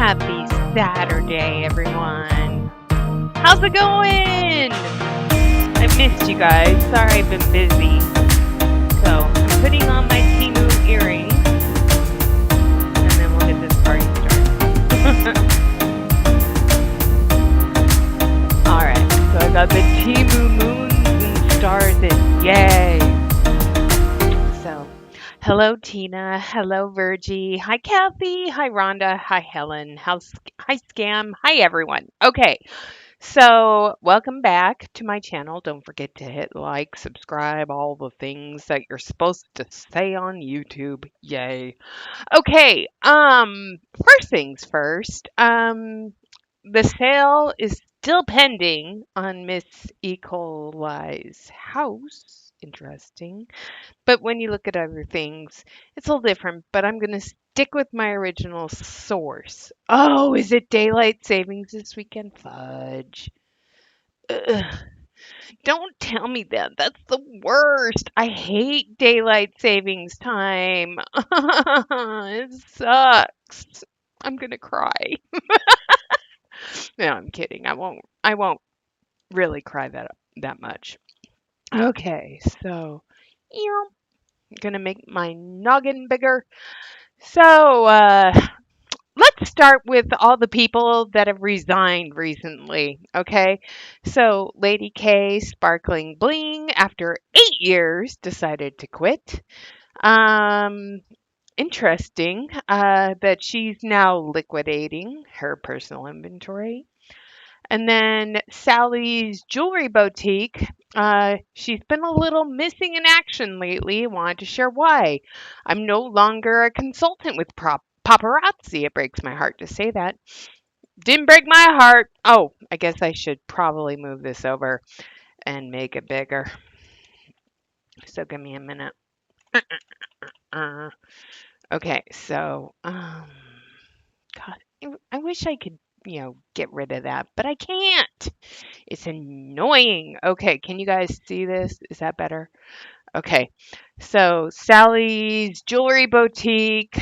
Happy Saturday, everyone. How's it going? I missed you guys. Sorry I've been busy. So, I'm putting on my Timu earrings, and then we'll get this party started. Alright, so I got the Timu moons and stars in. Yay! So, hello, Tina. Hello, Virgie. Hi, Kathy. Hi, Rhonda. Hi, Helen. Hi, Scam. Hi, everyone. Okay, so welcome back to my channel. Don't forget to hit like, subscribe, all the things that you're supposed to say on YouTube. Yay. Okay, first things first. The sale is still pending on Miss E. Coli's house. Interesting. But when you look at other things, it's a little different. But I'm going to stick with my original source. Oh, is it daylight savings this weekend? Fudge. Ugh. Don't tell me that. That's the worst. I hate daylight savings time. It sucks. I'm going to cry. No, I'm kidding. I won't really cry that much. Okay, so gonna make my noggin bigger. So, let's start with all the people that have resigned recently. Okay, so Lady K, Sparkling Bling, after 8 years, decided to quit. Um, Interesting that she's now liquidating her personal inventory. And then Sally's jewelry boutique. She's been a little missing in action lately. Wanted to share why. I'm no longer a consultant with Paparazzi. It breaks my heart to say that. Didn't break my heart. Oh, I guess I should probably move this over and make it bigger. So give me a minute. Uh, okay, so God, I wish I could, get rid of that, but I can't. It's annoying. Okay, can you guys see this? Is that better? Okay. So Sally's jewelry boutique,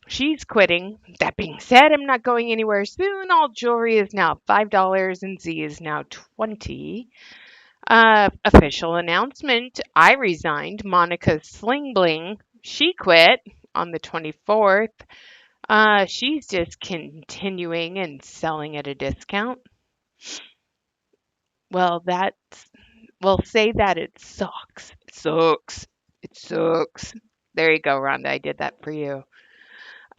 she's quitting. That being said, I'm not going anywhere soon. All jewelry is now $5 and Z is now 20. Official announcement. I resigned. Monica's Sling Bling. She quit on the 24th. She's just continuing and selling at a discount. Well, say that it sucks. It sucks. It sucks. There you go, Rhonda. I did that for you.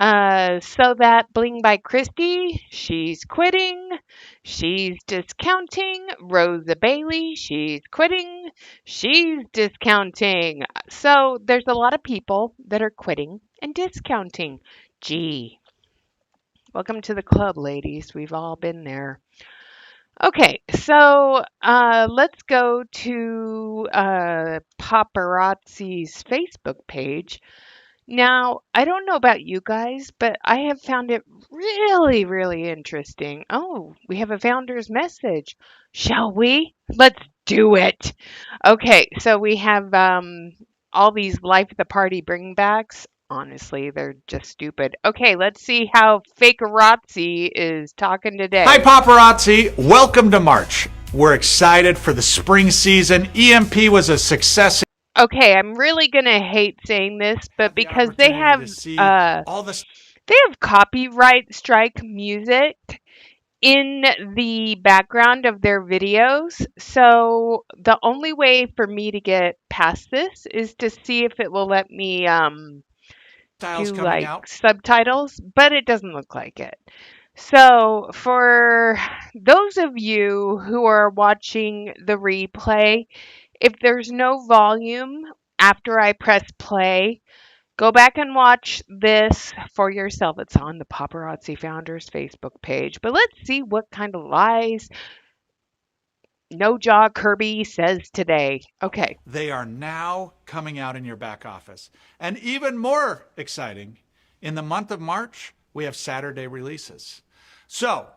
So that Bling by Christy, she's quitting. She's discounting. Rosa Bailey, she's quitting. She's discounting. So there's a lot of people that are quitting and discounting. Gee, welcome to the club, ladies. We've all been there. Okay, so let's go to Paparazzi's Facebook page. Now, I don't know about you guys, but I have found it really, really interesting. Oh, we have a founder's message. Shall we? Let's do it. Okay, so we have all these Life at the Party bringbacks. Honestly, they're just stupid. Okay, let's see how Fakerazzi is talking today. Hi, Paparazzi. Welcome to March. We're excited for the spring season. EMP was a success. Okay, I'm really gonna hate saying this, but because they have copyright strike music in the background of their videos. So the only way for me to get past this is to see if it will let me do like subtitles, but it doesn't look like it. So for those of you who are watching the replay, if there's no volume after I press play, go back and watch this for yourself. It's on the Paparazzi Founders Facebook page. But let's see what kind of lies No Jaw Kirby says today. Okay. They are now coming out in your back office. And even more exciting, in the month of March, we have Saturday releases. So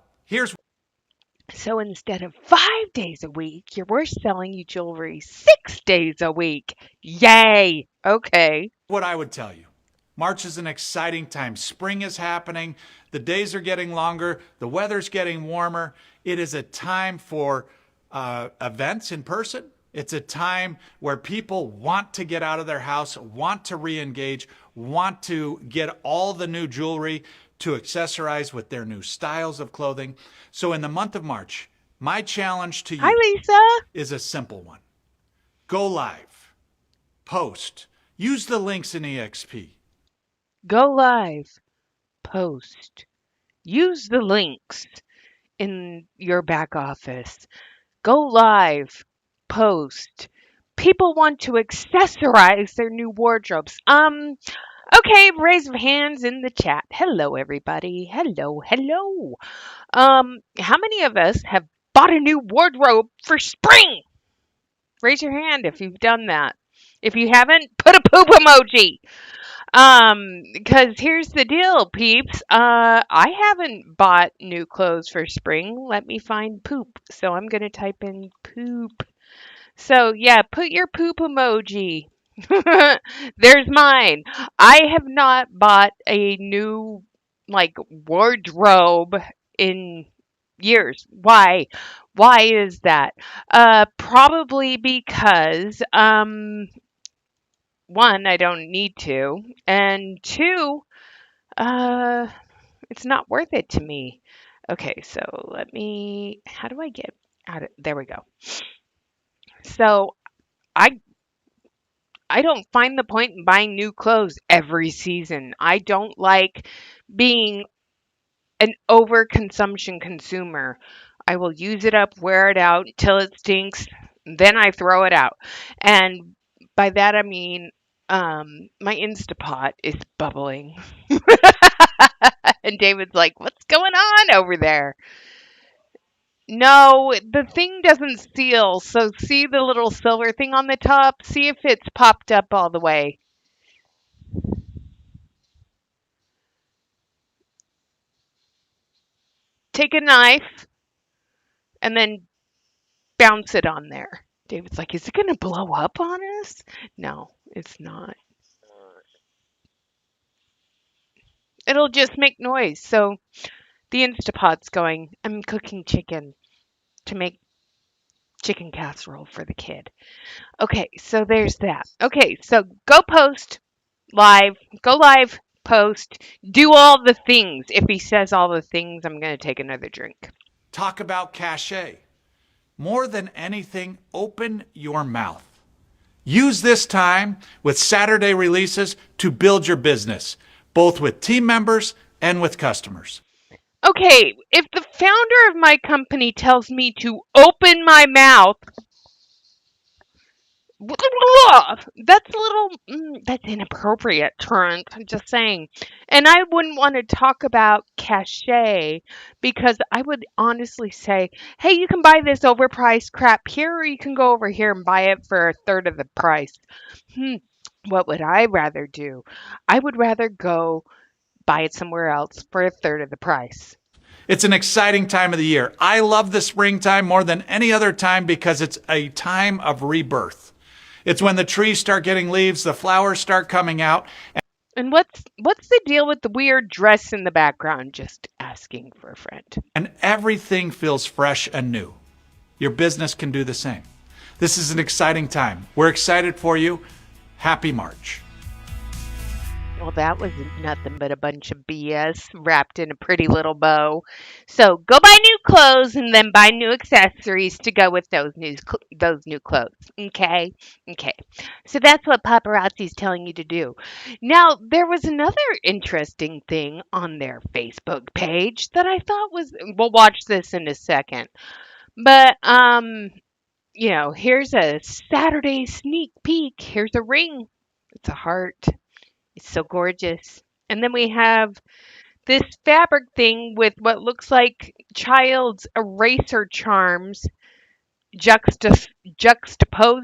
instead of 5 days a week, we're selling you jewelry 6 days a week. Yay. Okay. what I would tell you. March is an exciting time. Spring is happening. The days are getting longer. The weather's getting warmer. It is a time for events in person. It's a time where people want to get out of their house, want to re-engage, want to get all the new jewelry to accessorize with their new styles of clothing. So in the month of March, my challenge to Hi, you Lisa. is a simple one. Go live, post, use the links in EXP. Go live, post, use the links in your back office. Go live, post. People want to accessorize their new wardrobes. Okay, raise of hands in the chat. Hello, everybody. Hello, hello. How many of us have bought a new wardrobe for spring? Raise your hand if you've done that. If you haven't, put a poop emoji. Because here's the deal, peeps. I haven't bought new clothes for spring. Let me find poop. So I'm gonna type in poop. So yeah, put your poop emoji. There's mine. I have not bought a new like wardrobe in years. Why? Why is that? Probably because one, I don't need to, and two, uh it's not worth it to me. Okay, so let me how do I get out of there we go. So I I don't find the point in buying new clothes every season. I don't like being an overconsumption consumer. I will use it up, wear it out till it stinks, then I throw it out. And by that I mean my Instapot is bubbling. And David's like, "What's going on over there?" No, the thing doesn't seal. So see the little silver thing on the top? See if it's popped up all the way. Take a knife and then bounce it on there. David's like, "Is it going to blow up on us?" No, it's not. It'll just make noise. So the Instapot's going, "I'm cooking chicken to make chicken casserole for the kid." Okay, so there's that. Okay, so go post live, go live, post, do all the things. If he says all the things, I'm going to take another drink. Talk about cachet. More than anything, open your mouth. Use this time with Saturday releases to build your business, both with team members and with customers. Okay, if the founder of my company tells me to open my mouth, that's a little, that's inappropriate, Trent. I'm just saying. And I wouldn't want to talk about cachet because I would honestly say, hey, you can buy this overpriced crap here, or you can go over here and buy it for a third of the price. Hmm, what would I rather do? I would rather go buy it somewhere else for a third of the price. It's an exciting time of the year. I love the springtime more than any other time because it's a time of rebirth. It's when the trees start getting leaves, the flowers start coming out. And what's the deal with the weird dress in the background? Just asking for a friend. And everything feels fresh and new. Your business can do the same. This is an exciting time. We're excited for you. Happy March. Well, that was nothing but a bunch of BS wrapped in a pretty little bow. So go buy new clothes and then buy new accessories to go with those new clothes. Okay, okay. So that's what Paparazzi's telling you to do. Now there was another interesting thing on their Facebook page that I thought was. We'll watch this in a second, but here's a Saturday sneak peek. Here's a ring. It's a heart. It's so gorgeous. And then we have this fabric thing with what looks like child's eraser charms juxtaposed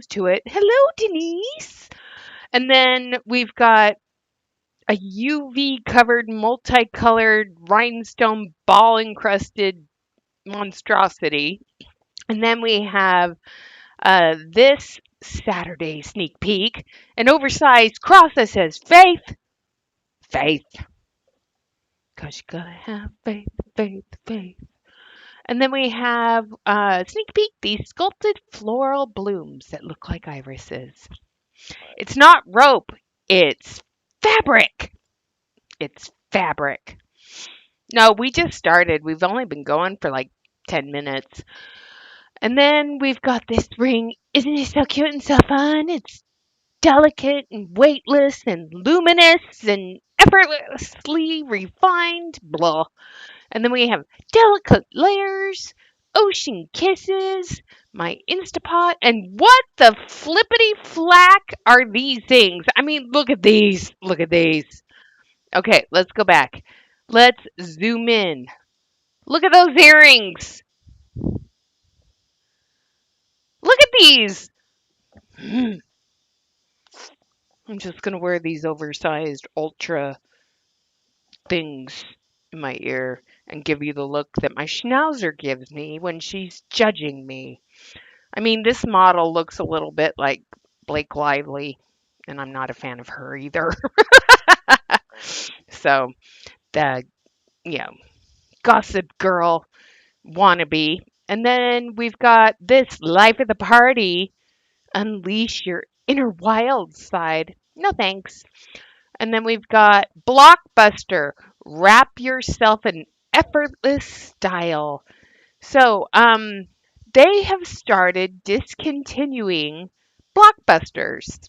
to it. Hello, Denise. And then we've got a UV covered, multicolored, rhinestone ball encrusted monstrosity. And then we have this Saturday sneak peek, an oversized cross that says faith. faith. Cause you gotta have faith, faith, faith. And then we have sneak peek these sculpted floral blooms that look like irises. It's not rope, it's fabric. It's fabric. No, we just started. We've only been going for like 10 minutes. And then we've got this ring. Isn't it so cute and so fun? It's delicate and weightless and luminous and effortlessly refined. Blah. And then we have delicate layers, ocean kisses, my Instapot, and what the flippity flack are these things? I mean, look at these. Look at these. Okay, let's go back. Let's zoom in. Look at those earrings. Look at these. I'm just going to wear these oversized ultra things in my ear and give you the look that my schnauzer gives me when she's judging me. I mean, this model looks a little bit like Blake Lively, and I'm not a fan of her either. So, the, you know, gossip girl wannabe. And then we've got this life of the party, unleash your inner wild side. No thanks. And then we've got Blockbuster, wrap yourself in effortless style. So, they have started discontinuing blockbusters.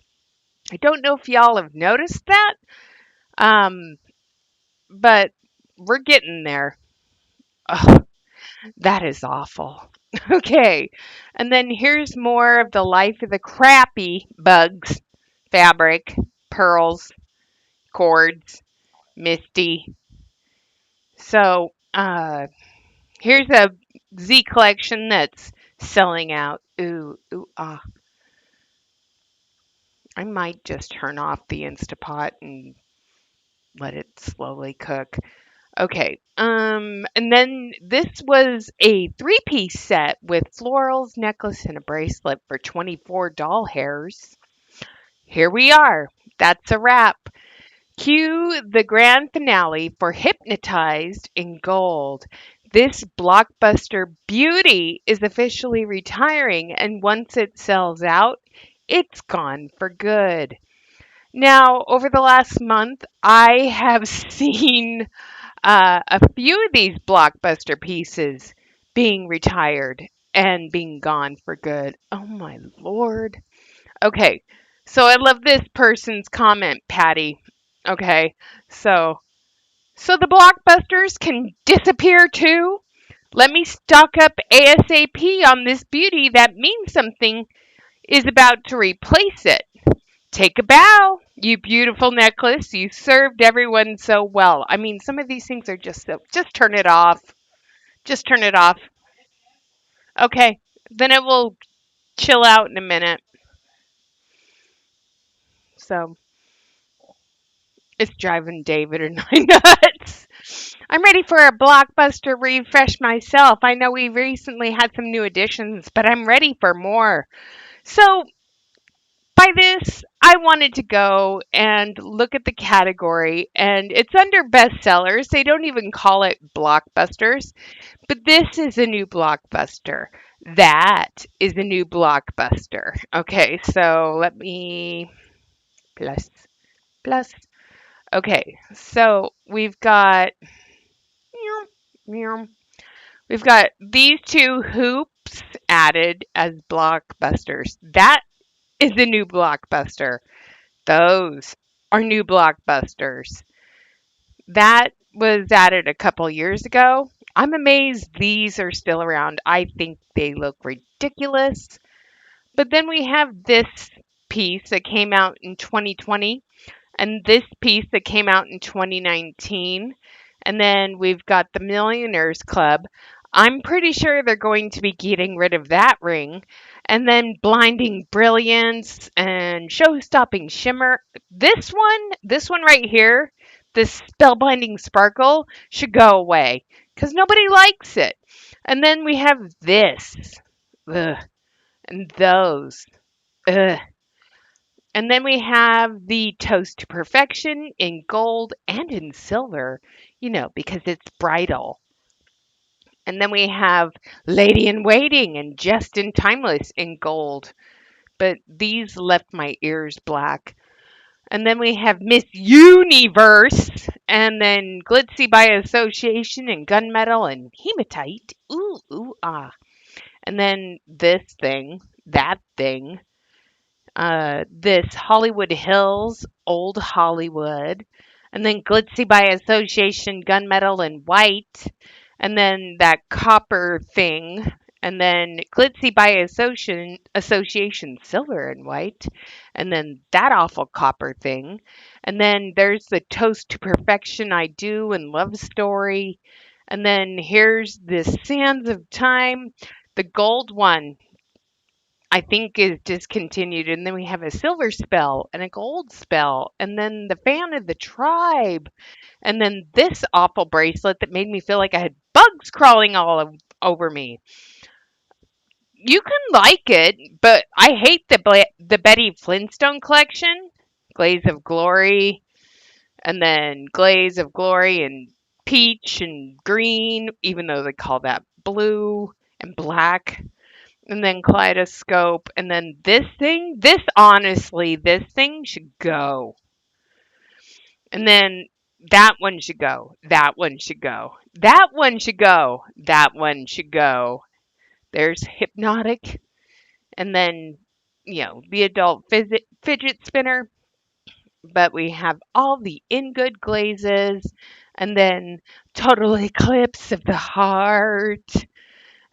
I don't know if y'all have noticed that, um, but we're getting there. Ugh, that is awful. Okay, and then here's more of the life of the crappy bugs, fabric, pearls, cords, misty. So, here's a Z collection that's selling out. Ooh, ooh, ah. I might just turn off the Instapot and let it slowly cook. Okay. And then this was a three-piece set with florals, necklace, and a bracelet for 24 doll hairs. Here we are. That's a wrap. Cue the grand finale for Hypnotized in Gold. This blockbuster beauty is officially retiring, and once it sells out, it's gone for good. Now, over the last month, I have seen a few of these blockbuster pieces being retired and being gone for good. Oh my lord. Okay, so I love this person's comment, Patty. Okay, so the blockbusters can disappear too. Let me stock up ASAP on this beauty that means something is about to replace it. Take a bow, you beautiful necklace. You served everyone so well. I mean, some of these things are just so. Just turn it off. Just turn it off. Okay, then it will chill out in a minute. So it's driving David and I nuts. I'm ready for a blockbuster refresh myself. I know we recently had some new additions, but I'm ready for more. So by this, I wanted to go and look at the category, and it's under bestsellers. They don't even call it blockbusters, but this is a new blockbuster. That is a new blockbuster. Okay, so let me plus, plus. Okay, so we've got these two hoops added as blockbusters. That is a new blockbuster. Those are new blockbusters. That was added a couple years ago. I'm amazed these are still around. I think they look ridiculous. But then we have this piece that came out in 2020 and this piece that came out in 2019. And then we've got the Millionaires Club. I'm pretty sure they're going to be getting rid of that ring. And then Blinding Brilliance and Show Stopping Shimmer. This one right here, this Spellbinding Sparkle, should go away because nobody likes it. And then we have this. Ugh, and those. Ugh. And then we have the Toast to Perfection in gold and in silver, because it's bridal. And then we have Lady in Waiting and Just in Timeless in gold, but these left my ears black. And then we have Miss Universe, and then Glitzy by Association and Gunmetal and Hematite. Ooh, ooh, ah. And then this thing, that thing, this Hollywood Hills, Old Hollywood, and then Glitzy by Association, Gunmetal and White, and then that copper thing, and then Glitzy by Association, Silver and White, and then that awful copper thing, and then there's the Toast to Perfection I Do and Love Story, and then here's the Sands of Time, the gold one, I think is discontinued, and then we have a silver spell and a gold spell, and then the fan of the tribe, and then this awful bracelet that made me feel like I had bugs crawling over me. You can like it, but I hate the Betty Flintstone collection, Glaze of Glory, and then Glaze of Glory and peach and green, even though they call that blue and black, and then kaleidoscope, and then this thing. This thing should go. And then that one should go. That one should go. That one should go. That one should go. There's hypnotic, and then the adult fidget spinner. But we have all the in good glazes, and then total eclipse of the heart,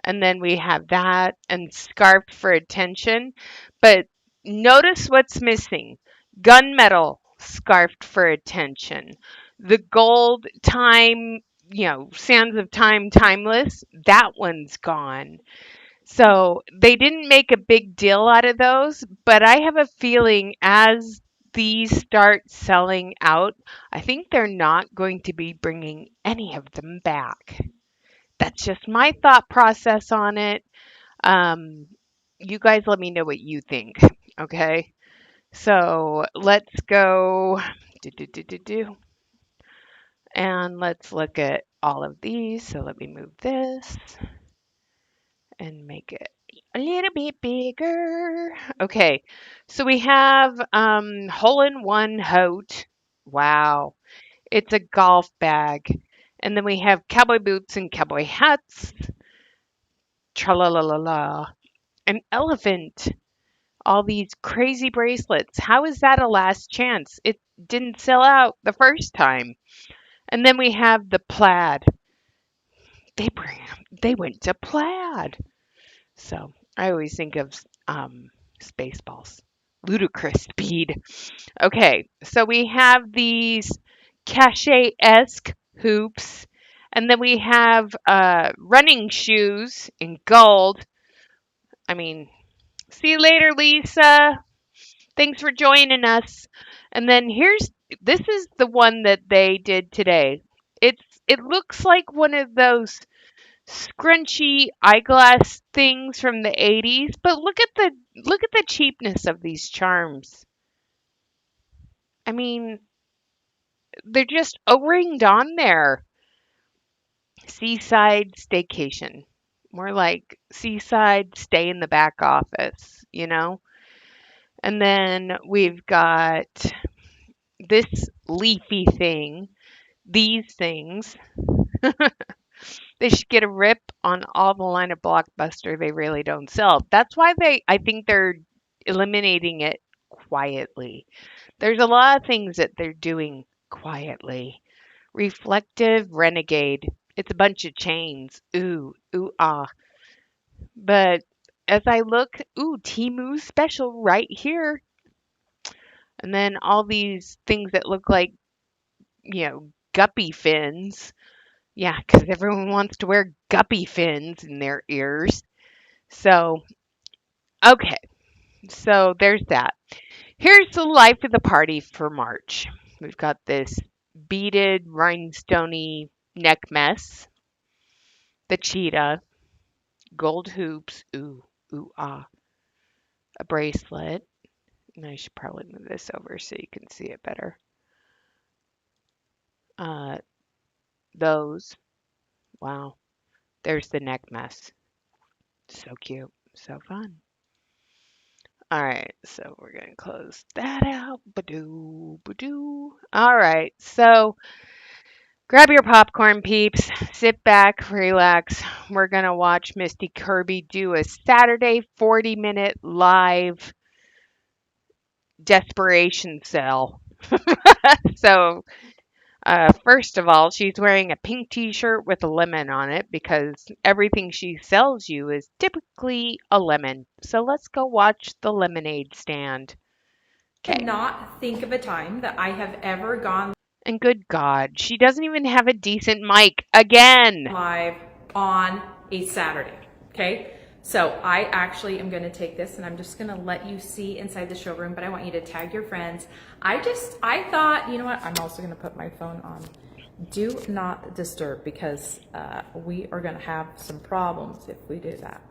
and then we have that and scarf for attention. But notice what's missing: gunmetal scarfed for attention. The gold time, sands of time, timeless, that one's gone. So they didn't make a big deal out of those, but I have a feeling as these start selling out, I think they're not going to be bringing any of them back. That's just my thought process on it. Um, you guys let me know what you think. Okay. So let's go do, do, do, do, do, and let's look at all of these. So let me move this and make it a little bit bigger. Okay. So we have hole in one Hote. Wow. It's a golf bag. And then we have cowboy boots and cowboy hats. Tra la la la la. An elephant, all these crazy bracelets. How is that a last chance? It didn't sell out the first time. And then we have the plaid. They went to plaid. So I always think of Spaceballs. Ludicrous speed. Okay, so we have these cachet-esque hoops. And then we have running shoes in gold. I mean, see you later, Lisa. Thanks for joining us. And then this is the one that they did today. It looks like one of those scrunchy eyeglass things from the 80s, but look at the cheapness of these charms. I mean, they're just O-ringed on there. Seaside staycation. More like seaside stay in the back office. And then we've got this leafy thing, these things. They should get a rip on all the line of Blockbuster they really don't sell. That's why I think they're eliminating it quietly. There's a lot of things that they're doing quietly. Reflective Renegade. It's a bunch of chains. Ooh, ooh, ah. But as I look, ooh, Timu special right here. And then all these things that look like, guppy fins. Yeah, because everyone wants to wear guppy fins in their ears. So, okay, so there's that. Here's the life of the party for March. We've got this beaded, rhinestoney neck mess, the cheetah, gold hoops, ooh, ooh, ah, a bracelet, I should probably move this over so you can see it better. Uh, those. Wow. There's the neck mess. So cute. So fun. All right, so we're gonna close that out. Badoo, badoo. All right, so grab your popcorn, peeps. Sit back, relax. We're gonna watch Misty Kirby do a Saturday 40-minute live desperation sell. So, first of all, she's wearing a pink t-shirt with a lemon on it because everything she sells you is typically a lemon. So let's go watch the lemonade stand. Okay. Cannot think of a time that I have ever gone And good God, she doesn't even have a decent mic again. live on a Saturday. Okay. So I actually am going to take this and I'm just going to let you see inside the showroom, but I want you to tag your friends. I thought, you know what? I'm also going to put my phone on do not disturb because we are going to have some problems if we do that.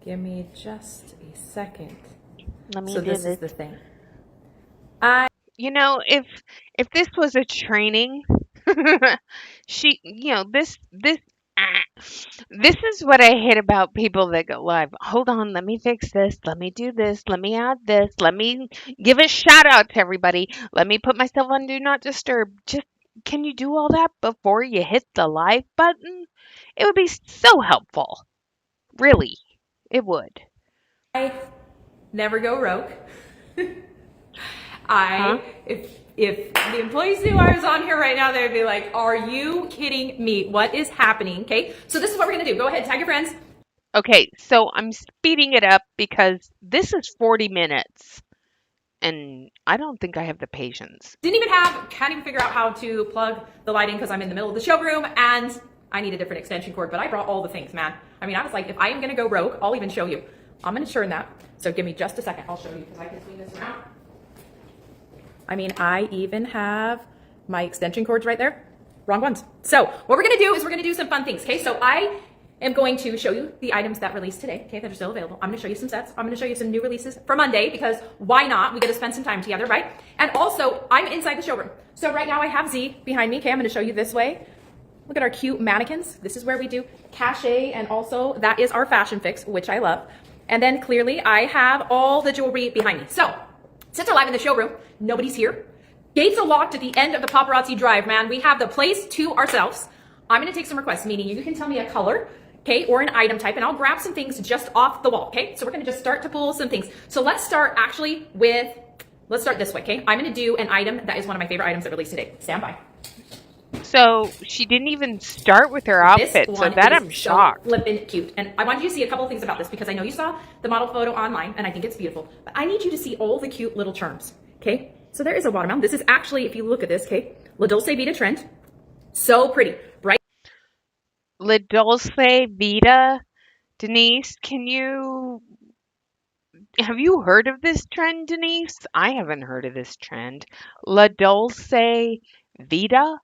Give me just a second. Let me So do this this. is the thing. You know, if this was a training, she, this is what I hate about people that go live. Hold on, let me fix this. Let me do this. Let me add this. Let me give a shout out to everybody. Let me put myself on do not disturb. Just can you do all that before you hit the live button? It would be so helpful. Really, it would. I never go rogue. Huh? If the employees knew I was on here right now, they'd be like, "Are you kidding me? What is happening?" Okay, so this is what we're gonna do. Go ahead, tag your friends. Okay, so I'm speeding it up because this is 40 minutes and I don't think I have the patience. Can't even figure out how to plug the lighting because I'm in the middle of the showroom and I need a different extension cord. But I brought all the things, man. I mean, I was like, if I am gonna go rogue, I'll even show you. I'm gonna turn that. So give me just a second. I'll show you because I can swing this around. I mean, I even have my extension cords right there. Wrong ones. So what we're gonna do is we're gonna do some fun things, okay? So I am going to show you the items that released today, okay, that are still available. I'm gonna show you some sets. I'm gonna show you some new releases for Monday because why not? We get to spend some time together, right? And also, I'm inside the showroom. So right now I have Z behind me, okay? I'm gonna show you this way. Look at our cute mannequins. This is where we do cachet and also that is our fashion fix, which I love. And then clearly I have all the jewelry behind me. So since we're live in the showroom, nobody's here. Gates are locked at the end of the Paparazzi drive, man. We have the place to ourselves. I'm gonna take some requests, meaning you can tell me a color, okay, or an item type, and I'll grab some things just off the wall, okay? So we're gonna just start to pull some things. So let's start actually with, let's start this way, okay? I'm gonna do an item that is one of my favorite items that released today. Stand by. So she didn't even start with her outfit, so that I'm shocked. So flippin' cute. And I wanted you to see a couple of things about this because I know you saw the model photo online and I think it's beautiful, but I need you to see all the cute little charms, okay? So there is a watermelon. This is actually, if you look at this, okay, La Dolce Vita trend. So pretty, right? La Dolce Vita, Denise, have you heard of this trend, Denise? I haven't heard of this trend. La Dolce Vita?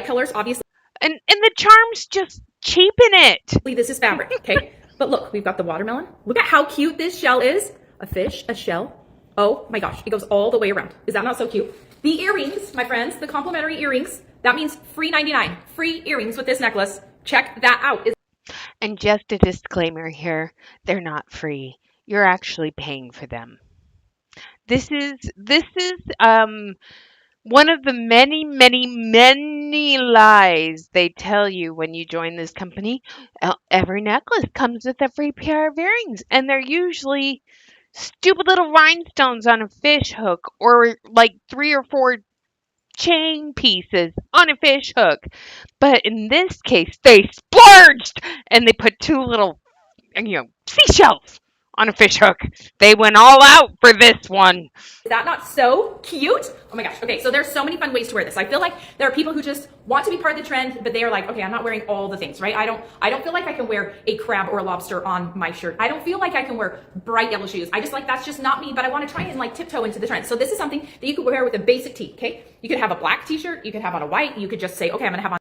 Colors, obviously. And the charms just cheapen it. This is fabric, okay? But look, we've got the watermelon. Look at how cute this shell is. A fish, a shell. Oh my gosh, it goes all the way around. Is that not so cute? The earrings, my friends, the complimentary earrings, that means free 99. Free earrings with this necklace. Check that out. And just a disclaimer here, they're not free. You're actually paying for them. This is one of the many, many, many lies they tell you when you join this company. Every necklace comes with a free pair of earrings, and they're usually stupid little rhinestones on a fish hook or like 3 or 4 chain pieces on a fish hook. But in this case, they splurged and they put 2 little, seashells on a fish hook. They went all out for this one. Is that not so cute? Oh my gosh. Okay, so there's so many fun ways to wear this. I feel like there are people who just want to be part of the trend, but they are like, okay, I'm not wearing all the things, right? I don't feel like I can wear a crab or a lobster on my shirt. I don't feel like I can wear bright yellow shoes. I just like, that's just not me, but I want to try and like tiptoe into the trend. So this is something that you could wear with a basic tee, okay? You could have a black t-shirt, you could have on a white, you could just say, okay, I'm gonna have on.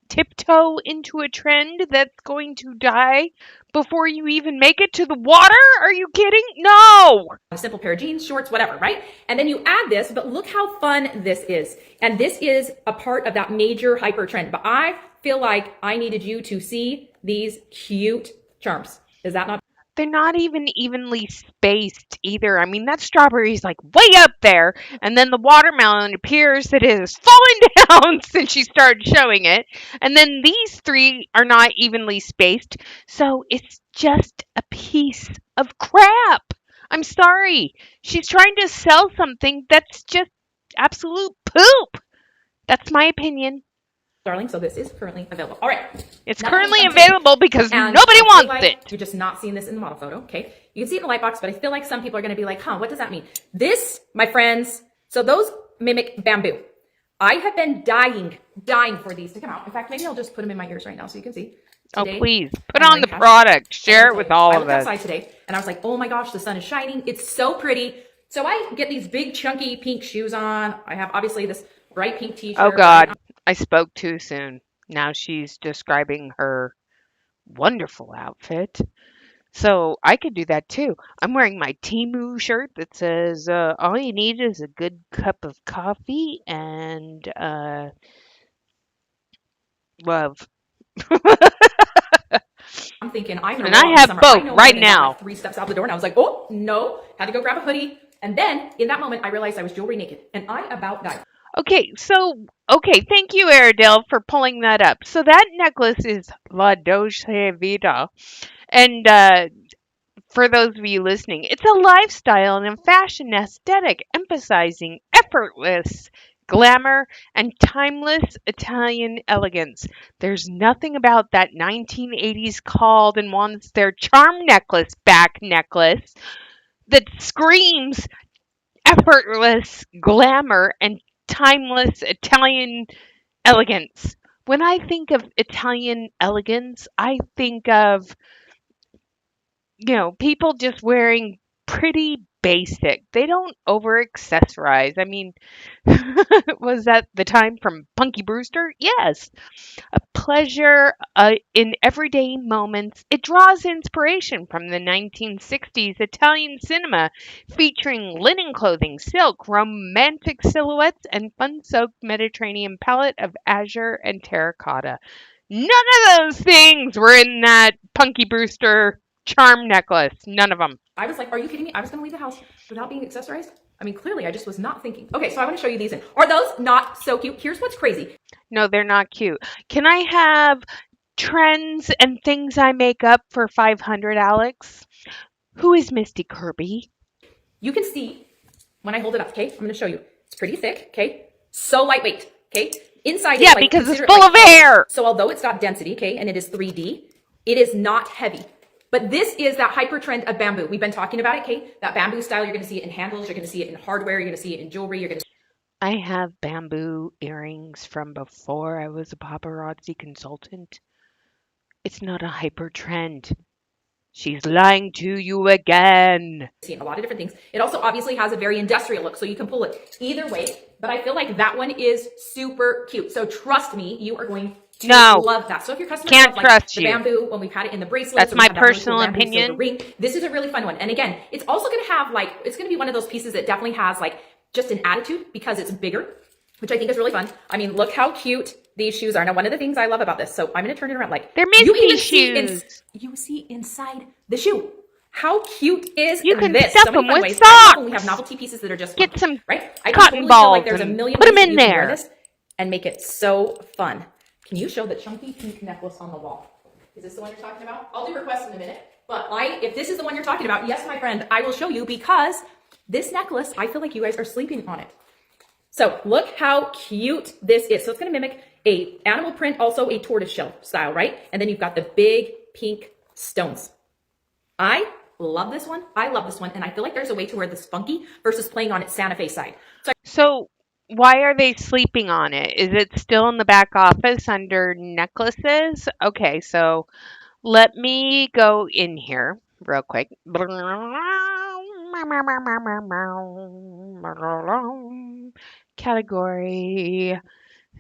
tiptoe into a trend that's going to die before you even make it to the water? Are you kidding? No! A simple pair of jeans, shorts, whatever, right? And then you add this, but look how fun this is. And this is a part of that major hyper trend. But I feel like I needed you to see these cute charms. Is that not? They're not even evenly spaced either. I mean, that strawberry's like way up there, and then the watermelon appears that it has fallen down since she started showing it. And then these three are not evenly spaced, so it's just a piece of crap. I'm sorry. She's trying to sell something that's just absolute poop. That's my opinion. Darling, so this is currently available. All right. It's Now currently that we've done available because and nobody I feel wants like it. You're just not seeing this in the model photo, okay? You can see it in the light box, but I feel like some people are going to be like, huh, what does that mean? This, my friends, so those mimic bamboo. I have been dying for these to come out. In fact, maybe I'll just put them in my ears right now so you can see. Today, Oh, please. Put I'm on the wearing product. cashmere. Share it with all I of looked us. outside today and I was like, oh my gosh, the sun is shining. It's so pretty. So I get these big chunky pink shoes on. I have obviously this bright pink t-shirt. Oh, God. I spoke too soon. Now she's describing her wonderful outfit. So I could do that too. I'm wearing my Temu shirt that says, all you need is a good cup of coffee and love. I'm thinking I'm gonna And roll I out in have summer. both I know right when I got, now. like 3 steps out the door and I was like, oh no, had to go grab a hoodie. And then in that moment I realized I was jewelry naked and I about died. Okay, thank you, Airedale, for pulling that up. So that necklace is La Dolce Vita. And for those of you listening, it's a lifestyle and a fashion aesthetic emphasizing effortless glamour and timeless Italian elegance. There's nothing about that 1980s called and wants their charm necklace back necklace that screams effortless glamour and timeless Italian elegance. When I think of Italian elegance, I think of, people just wearing pretty basic. They don't over accessorize. I mean, was that the time from Punky Brewster? Yes. A pleasure in everyday moments. It draws inspiration from the 1960s Italian cinema featuring linen clothing, silk, romantic silhouettes, and fun soaked Mediterranean palette of azure and terracotta. None of those things were in that Punky Brewster charm necklace. None of them. I was like, are you kidding me? I was gonna leave the house without being accessorized? I mean, clearly I just was not thinking. Okay, so I want to show you these in. Are those not so cute? Here's what's crazy. No, they're not cute. Can I have trends and things I make up for 500, Alex? Who is Misty Kirby? You can see when I hold it up, okay? I'm gonna show you. It's pretty thick, okay? So lightweight, okay? Inside Yeah, is like, because it's consider it full like of air. So although it's got density, okay, and it is 3D, it is not heavy. But this is that hyper trend of bamboo. We've been talking about it, okay? That bamboo style, you're gonna see it in handles, you're gonna see it in hardware, you're gonna see it in jewelry, you're gonna I have bamboo earrings from before I was a paparazzi consultant. It's not a hyper trend. She's lying to you again. see it in a lot of different things. It also obviously has a very industrial look, so you can pull it either way. But I feel like that one is super cute. So trust me, you are going to love that. So if your customers Can't love, like, trust the you. bamboo, when we've had it in the bracelets, That's or we my have that really personal cool bamboo opinion. silver ring, this is a really fun one. And again, it's also going to have like, it's going to be one of those pieces that definitely has like just an attitude because it's bigger, which I think is really fun. I mean, look how cute these shoes are. Now, one of the things I love about this, so I'm going to turn it around, like They're you Misty even shoes. you see inside the shoe. How cute is You can this? stuff So many them fun with ways. I love socks. when we have novelty pieces that are just Get fun, some right? I can cotton totally feel balls like there's a and million put 'em ways in that you can wear there. this and make it so fun. Can you show the chunky pink necklace on the wall? Is this the one you're talking about? I'll do requests in a minute. But if this is the one you're talking about, yes, my friend, I will show you because this necklace, I feel like you guys are sleeping on it. So look how cute this is. So it's going to mimic a animal print, also a tortoiseshell style, right? And then you've got the big pink stones. I love this one. I love this one. And I feel like there's a way to wear this funky versus playing on its Santa Fe side. So why are they sleeping on it? Is it still in the back office under necklaces? Okay, so let me go in here real quick. Category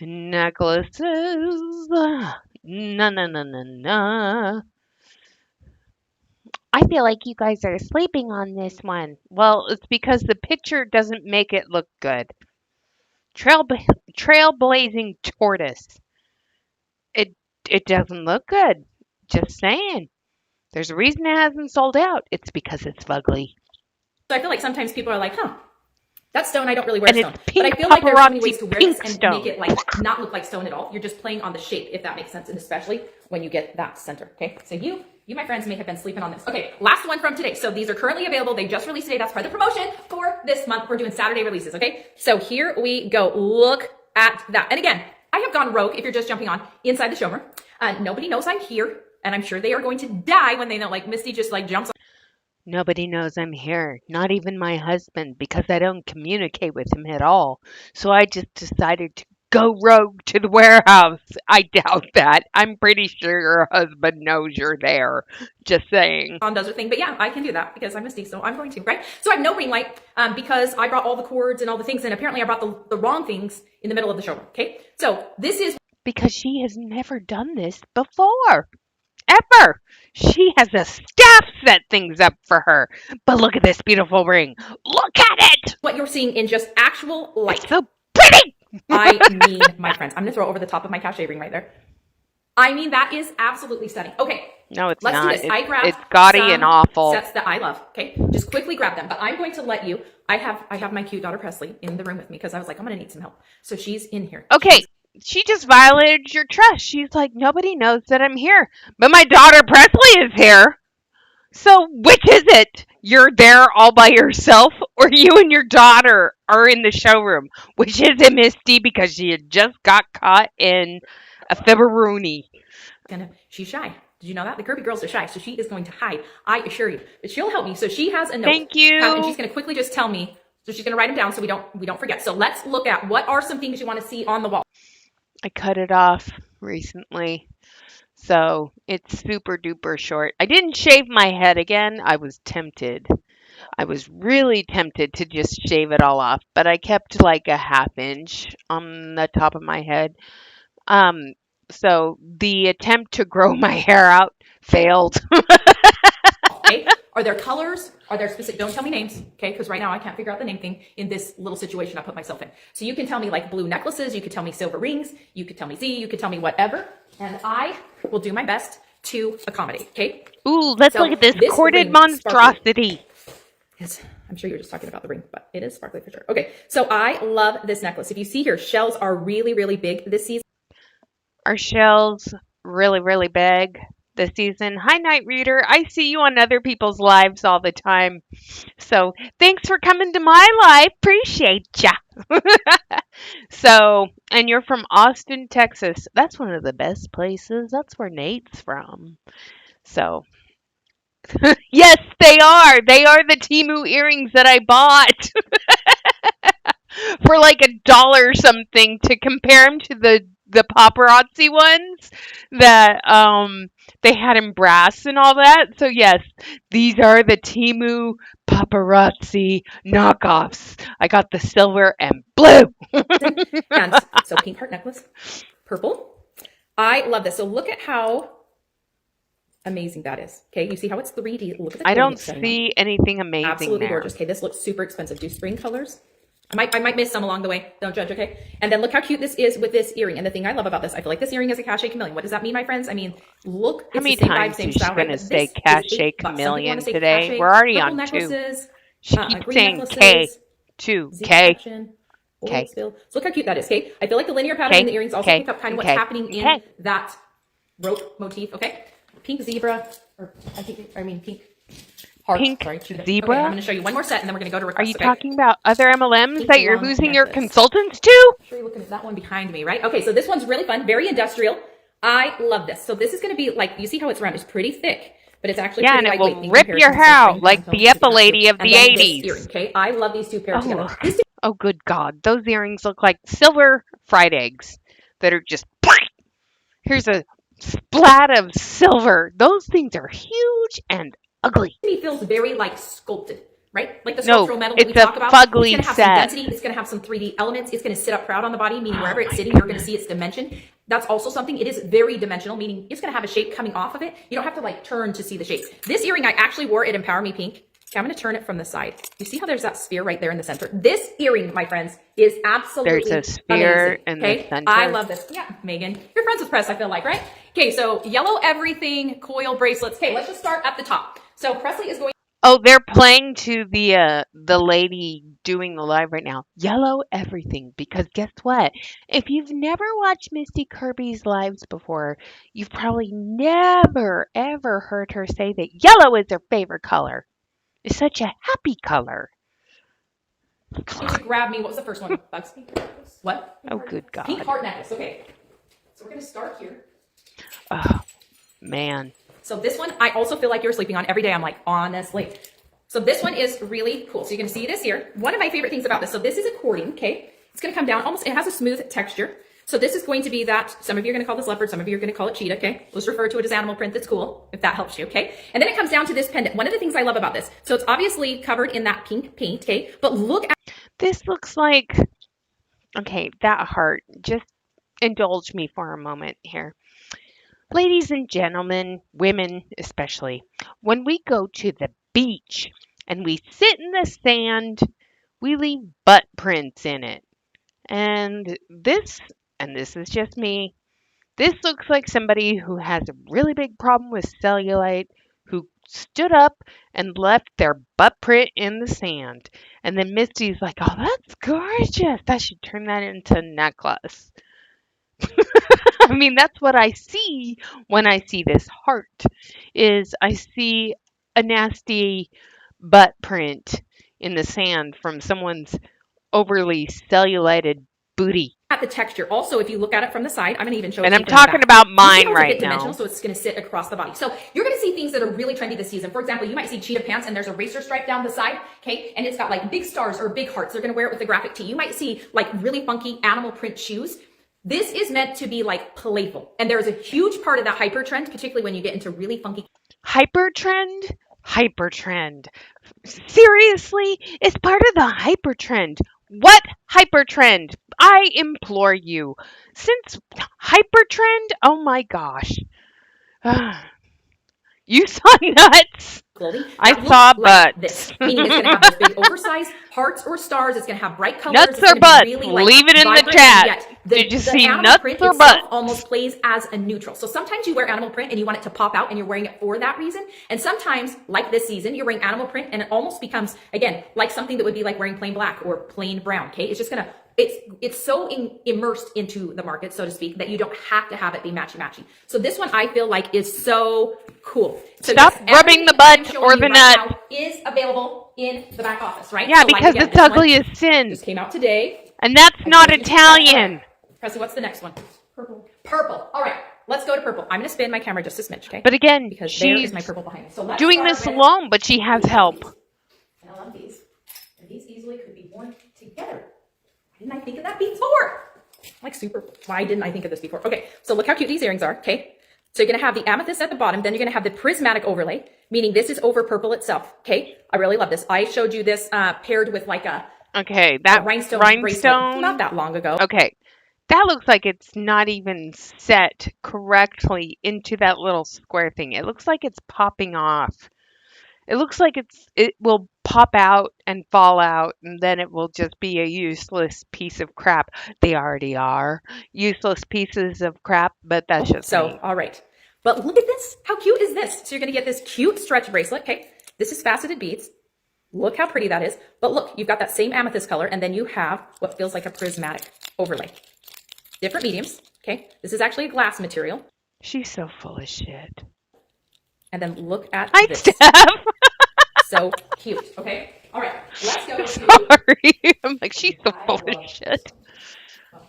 Necklaces. No, no, no, no, no. I feel like you guys are sleeping on this one. Well, it's because the picture doesn't make it look good. Trail trailblazing tortoise. It it doesn't look good. Just saying. There's a reason it hasn't sold out. It's because it's fugly. So I feel like sometimes people are like, huh, that stone, I don't really wear And it's stone. But I pink feel like there's so many ways paparazzi to wear this pink and make stone. it like not look like stone at all. You're just playing on the shape, if that makes sense, and especially when you get that center. Okay, so you, my friends, may have been sleeping on this. Okay, last one from today. So these are currently available. They just released today. That's part of the promotion for this month. We're doing Saturday releases. Okay, so here we go. Look at that. And again, I have gone rogue. If you're just jumping on inside the showroom, nobody knows I'm here, and I'm sure they are going to die when they know. Like Misty just like jumps. Nobody knows I'm here, not even my husband, because I don't communicate with him at all. So I just decided to go rogue to the warehouse. I doubt that. I'm pretty sure your husband knows you're there. Just saying. On does her thing, but yeah, I can do that because I'm Misty, so I'm going to, right? So I have no green light because I brought all the cords and all the things, and apparently I brought the wrong things in the middle of the showroom, okay? So this is Because she has never done this before. Ever. She has a staff set things up for her. But look at this beautiful ring. Look at it. what you're seeing in just actual light. It's so pretty. I mean, my friends, I'm gonna throw over the top of my cachet ring right there. I mean, that is absolutely stunning. Okay, No, it's let's not. do this. I grabbed It's gaudy some and awful. sets that I love. Okay, just quickly grab them. But I'm going to let you. I have my cute daughter Presley in the room with me because I was like, I'm gonna need some help. So she's in here. Okay, she just violated your trust. She's like, nobody knows that I'm here. But my daughter Presley is here. So which is it? You're there all by yourself, or you and your daughter are in the showroom? Which is it, Misty? Because she had just got caught in a fibberoonie. She's shy. Did you know that? The Kirby girls are shy, so she is going to hide. I assure you. But she'll help me. So she has a note. Thank you. And she's going to quickly just tell me. So she's going to write them down so we don't forget. So let's look at what are some things you want to see on the wall. I cut it off recently. So it's super duper short. I didn't shave my head again. I was tempted. I was really tempted to just shave it all off, but I kept like a half inch on the top of my head. Um, so the attempt to grow my hair out failed. Okay? Are there colors? Are there specific? Don't tell me names, okay? Because right now I can't figure out the name thing in this little situation I put myself in. So you can tell me like blue necklaces, you could tell me silver rings, you could tell me Z, you could tell me whatever, and I will do my best to accommodate, okay? Ooh, let's So look at this this corded ring, monstrosity. Yes, I'm sure you're just talking about the ring, but it is sparkly for sure. Okay, so I love this necklace. If you see here, shells are really, really big this season. Our shells really, really big this season. Hi, Night Reader. I see you on other people's lives all the time. So thanks for coming to my live. Appreciate ya. So, and you're from Austin, Texas. That's one of the best places. That's where Nate's from. So, yes, they are. They are the Timu earrings that I bought for like $1 or something to compare them to the paparazzi ones that they had in brass and all that. So yes, these are the Timu paparazzi knockoffs. I got the silver and blue. And so pink heart necklace, purple. I love this. So look at how amazing that is. Okay, you see how it's 3D. Look at the I don't setting. see anything amazing Absolutely there. gorgeous. Okay, this looks super expensive. Do spring colors. I might miss some along the way. Don't judge, okay? And then look how cute this is with this earring. And the thing I love about this, I feel like this earring is a cachet chameleon. What does that mean, my friends? I mean, look, How it's many the same vibe, times same is she style. going to Right? say This is cachet $8. Some people chameleon wanna say today? cachet, We're already purple on 2. necklaces, She green keeps saying necklaces, K, 2, Z K. section, Okay. oil spill. So look how cute that is, okay? I feel like the linear pattern Okay, in the earrings also okay, pick up kind of what's okay, happening in okay. that rope motif, okay? Pink zebra, or pink heart. Pink Sorry, cheated. zebra? Okay, I'm going to show you one more set, and then we're going to go to Are requests. you okay? talking about other MLMs Pink that you're long losing your necklace. consultants to? Sure, you're looking at that one behind me, right? Okay, so this one's really fun, very industrial. I love this. So this is going to be like, you see how it's round? It's pretty thick, but it's actually Yeah, pretty and it lightweight will in rip comparison your to hair the out spring like pantone the to the Epa lady of and the then this 80s. earring, okay? I love these two pairs together. These two Oh, good God. Those earrings look like silver fried eggs that are just. Here's a splat of silver. Those things are huge and ugly. to me feels very like sculpted, right? Like the No, sculptural metal that we it's a talk about. It's fugly going to have some set. density. It's going to have some 3D elements. It's going to sit up proud on the body, meaning wherever it's sitting, you're going to see its dimension. That's also something. It is very dimensional, meaning it's going to have a shape coming off of it. You don't have to like turn to see the shape. This earring I actually wore at Empower Me Pink. Okay, I'm going to turn it from the side. You see how there's that sphere right there in the center? This earring, my friends, is absolutely There's a sphere amazing. in Okay, the center. I love this. Yeah, Megan, you're friends with Press, I feel like, right? Okay, so yellow everything, coil bracelets. Okay, let's just start at the top. So Presley is going. Oh, they're playing to the lady doing the live right now. Yellow everything, because guess what? If you've never watched Misty Kirby's lives before, you've probably never ever heard her say that yellow is her favorite color. It's such a happy color. To grab me. What was the first one? Bugs? What? Oh, good God. Pink heart necklace. Okay. So we're going to start here. Oh, man. So this one, I also feel like you're sleeping on every day. I'm like, honestly. So this one is really cool. So you can see this here. One of my favorite things about this. So this is a cording. Okay. It's going to come down almost. It has a smooth texture. So this is going to be that, some of you are going to call this leopard, some of you are going to call it cheetah, okay? Let's refer to it as animal print. That's cool, if that helps you, okay? And then it comes down to this pendant. One of the things I love about this, so it's obviously covered in that pink paint, okay? But look at... This looks like, okay, that heart. Just indulge me for a moment here. Ladies and gentlemen, women especially, when we go to the beach and we sit in the sand, we leave butt prints in it. And this is just me, this looks like somebody who has a really big problem with cellulite, who stood up and left their butt print in the sand. And then Misty's like, oh, that's gorgeous. I should turn that into a necklace. I mean, that's what I see when I see this heart, is I see a nasty butt print in the sand from someone's overly cellulited booty. At the texture. Also, if you look at it from the side, I'm going to even show it And to I'm you from the talking back. about You see how mine it's a right bit dimensional, now. so it's going to sit across the body. So you're going to see things that are really trendy this season. For example, you might see cheetah pants and there's a racer stripe down the side, okay? And it's got like big stars or big hearts. They're going to wear it with a graphic tee. You might see like really funky animal print shoes. This is meant to be like playful. And there's a huge part of that hyper trend, particularly when you get into really funky. Hyper trend? Hyper trend. Seriously? It's part of the hyper trend. What hyper trend? I implore you. Since hyper trend, oh my gosh. You saw nuts. Clothing. I that saw looks like butts. this, meaning it's going to have those big oversized hearts or stars. It's going to have bright colors. Nuts it's or gonna be butts? really, like, Leave it in the vibrant, chat. and yet Did you see animal nuts print or itself butts? almost plays as a neutral. So sometimes you wear animal print and you want it to pop out and you're wearing it for that reason. And sometimes, like this season, you're wearing animal print and it almost becomes, again, like something that would be like wearing plain black or plain brown. Okay, it's just gonna. It's so immersed into the market, so to speak, that you don't have to have it be matchy-matchy. So this one I feel like is so cool. So Stop yes, rubbing the everything that I'm butt showing or you the right nut. now is available in the back office, right? Yeah, So, like, because again, it's this one ugly as sin. just came out today. And that's not Italian. Presley, what's the next one? Purple. Purple. All right, let's go to purple. I'm going to spin my camera just a smidge, okay? But again, Because there she's is my purple behind me. So let's doing start this with alone, but she has help. and I love these. And these easily could be worn together. Why didn't I think of that before? Like super, why didn't I think of this before? Okay, so look how cute these earrings are, okay? So you're going to have the amethyst at the bottom, then you're going to have the prismatic overlay, meaning this is over purple itself, okay? I really love this. I showed you this paired with like a rhinestone bracelet not that long ago. Okay, that looks like it's not even set correctly into that little square thing. It looks like it's popping off. It looks like it will pop out and fall out, and then it will just be a useless piece of crap. They already are useless pieces of crap, but that's just so me. all right. But look at this. How cute is this? So you're going to get this cute stretch bracelet, okay? This is faceted beads. Look how pretty that is. But look, you've got that same amethyst color, and then you have what feels like a prismatic overlay. Different mediums, okay? This is actually a glass material. She's so full of shit. And then look at Hi, this. Steph. So cute, okay? All right, let's go to... Sorry. I'm like, she's so full of shit.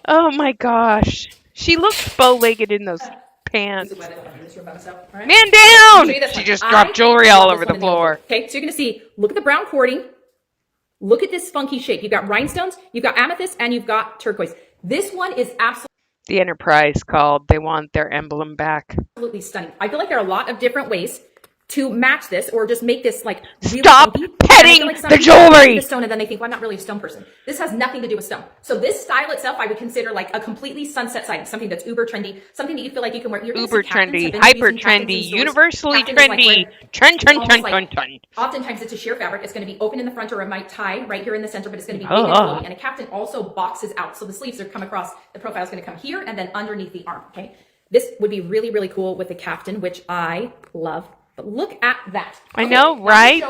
Oh my gosh. She looks bow-legged in those pants. Right? Man down! She She just dropped jewelry all over the floor. Okay, so you're going to see, look at the brown cording. Look at this funky shape. You've got rhinestones, you've got amethyst, and you've got turquoise. This one is The Enterprise called. They want their emblem back. absolutely stunning. I feel like there are a lot of different ways to match this or just make this like really Stop funky. petting Like some the people see jewelry. the stone and then they think, well, I'm not really a stone person. This has nothing to do with stone. So this style itself, I would consider like a completely sunset side, something that's uber trendy, something that you feel like you can wear. You're Uber trendy, hyper trendy, universally trendy, trend. Oftentimes it's a sheer fabric. It's going to be open in the front or it might tie right here in the center, but it's going to be big and flowy. And a kaftan also boxes out. So the sleeves are come across, the profile is going to come here and then underneath the arm, okay? This would be really, really cool with a kaftan, which I love. But look at that. I know, right?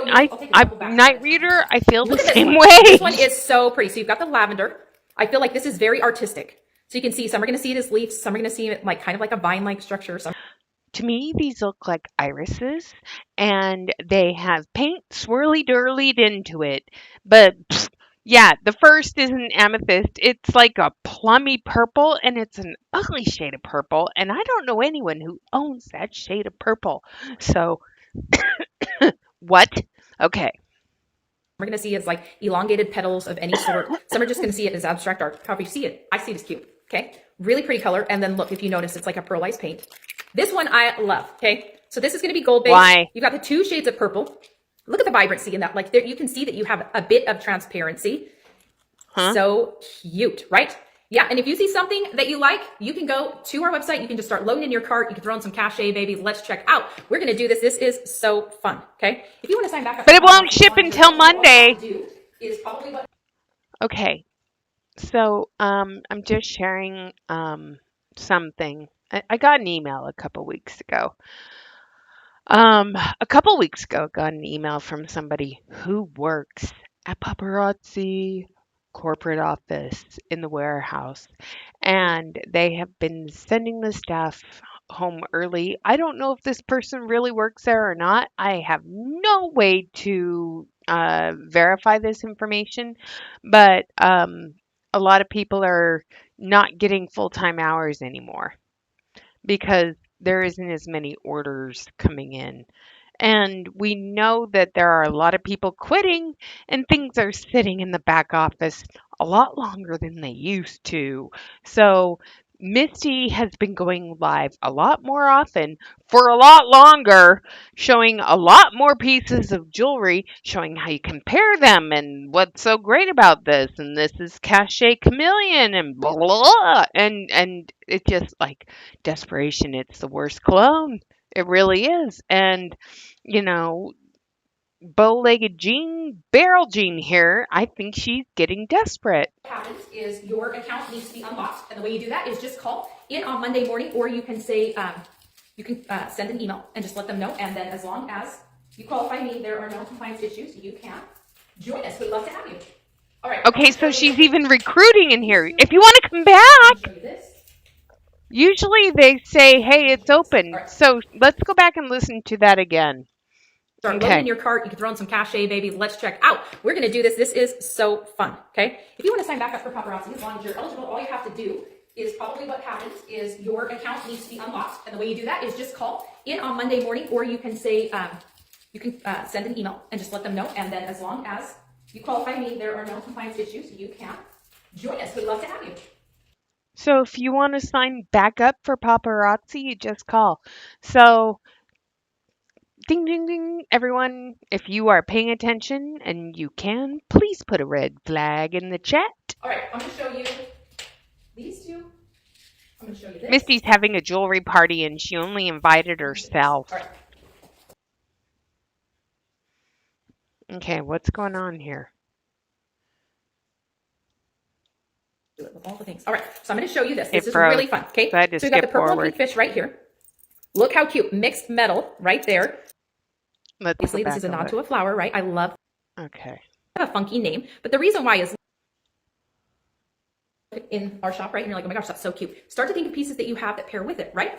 Night reader, I feel the same way. This one is so pretty. So you've got the lavender. I feel like this is very artistic. So you can see some are going to see it as leaves, some are going to see it like kind of like a vine-like structure. To me, these look like irises, and they have paint swirly-durlied into it. But yeah, the first is an amethyst. It's like a plummy purple, and it's an ugly shade of purple. And I don't know anyone who owns that shade of purple. So, what? Okay. We're going to see it as like elongated petals of any sort. Some are just going to see it as abstract art. However you see it, I see it as cute. Okay. Really pretty color. And then look, if you notice, it's like a pearlized paint. This one I love. Okay. So this is going to be gold based. Why? You've got the two shades of purple. Look at the vibrancy in that. Like there, you can see that you have a bit of transparency. Huh? So cute, right? Yeah. And if you see something that you like, you can go to our website. You can just start loading in your cart. You can throw in some cachet, baby. Let's check out. We're going to do this. This is so fun. Okay. If you want to sign back up. But it won't ship until Monday. Okay. So, I'm just sharing, something. I got an email a couple weeks ago. A couple weeks ago, got an email from somebody who works at Paparazzi corporate office in the warehouse, and they have been sending the staff home early. I don't know if this person really works there or not. I have no way to verify this information, but a lot of people are not getting full-time hours anymore because there isn't as many orders coming in. And we know that there are a lot of people quitting and things are sitting in the back office a lot longer than they used to. So Misty has been going live a lot more often for a lot longer, showing a lot more pieces of jewelry, showing how you compare them and what's so great about this. And this is Cachet Chameleon and blah, blah, blah. And it's just like Desperation. It's the worst clone. It really is. And, you know, bow-legged Jean, barrel Jean here, I think she's getting desperate. What happens is your account needs to be unlocked. And the way you do that is just call in on Monday morning, or you can say, you can send an email and just let them know. And then as long as you qualify me, there are no compliance issues, you can join us. We'd love to have you. All right. Okay, so she's even recruiting in here. If you want to come back. Usually they say, hey, it's open. Right. So let's go back and listen to that again. Start loading in your cart. You can throw in some cachet, baby. Let's check out. We're going to do this. This is so fun. Okay. If you want to sign back up for Paparazzi, as long as you're eligible, all you have to do is probably what happens is your account needs to be unlocked. And the way you do that is just call in on Monday morning, or you can say, you can send an email and just let them know. And then as long as you qualify me, there are no compliance issues, you can join us. We'd love to have you. So if you want to sign back up for Paparazzi, you just call. So, ding, ding, ding, everyone. If you are paying attention and you can, please put a red flag in the chat. All right, I'm going to show you these two. I'm going to show you this. Misty's having a jewelry party and she only invited herself. All right. Okay, what's going on here? Do it with all the things. All right, so I'm going to show you this. This is really fun. Okay, so we've got the purple and pink fish right here. Look how cute. Mixed metal right there. Obviously, this is a nod to a flower, right? I love. Okay. A funky name, but the reason why is in our shop, right? And you're like, oh my gosh, that's so cute. Start to think of pieces that you have that pair with it, right?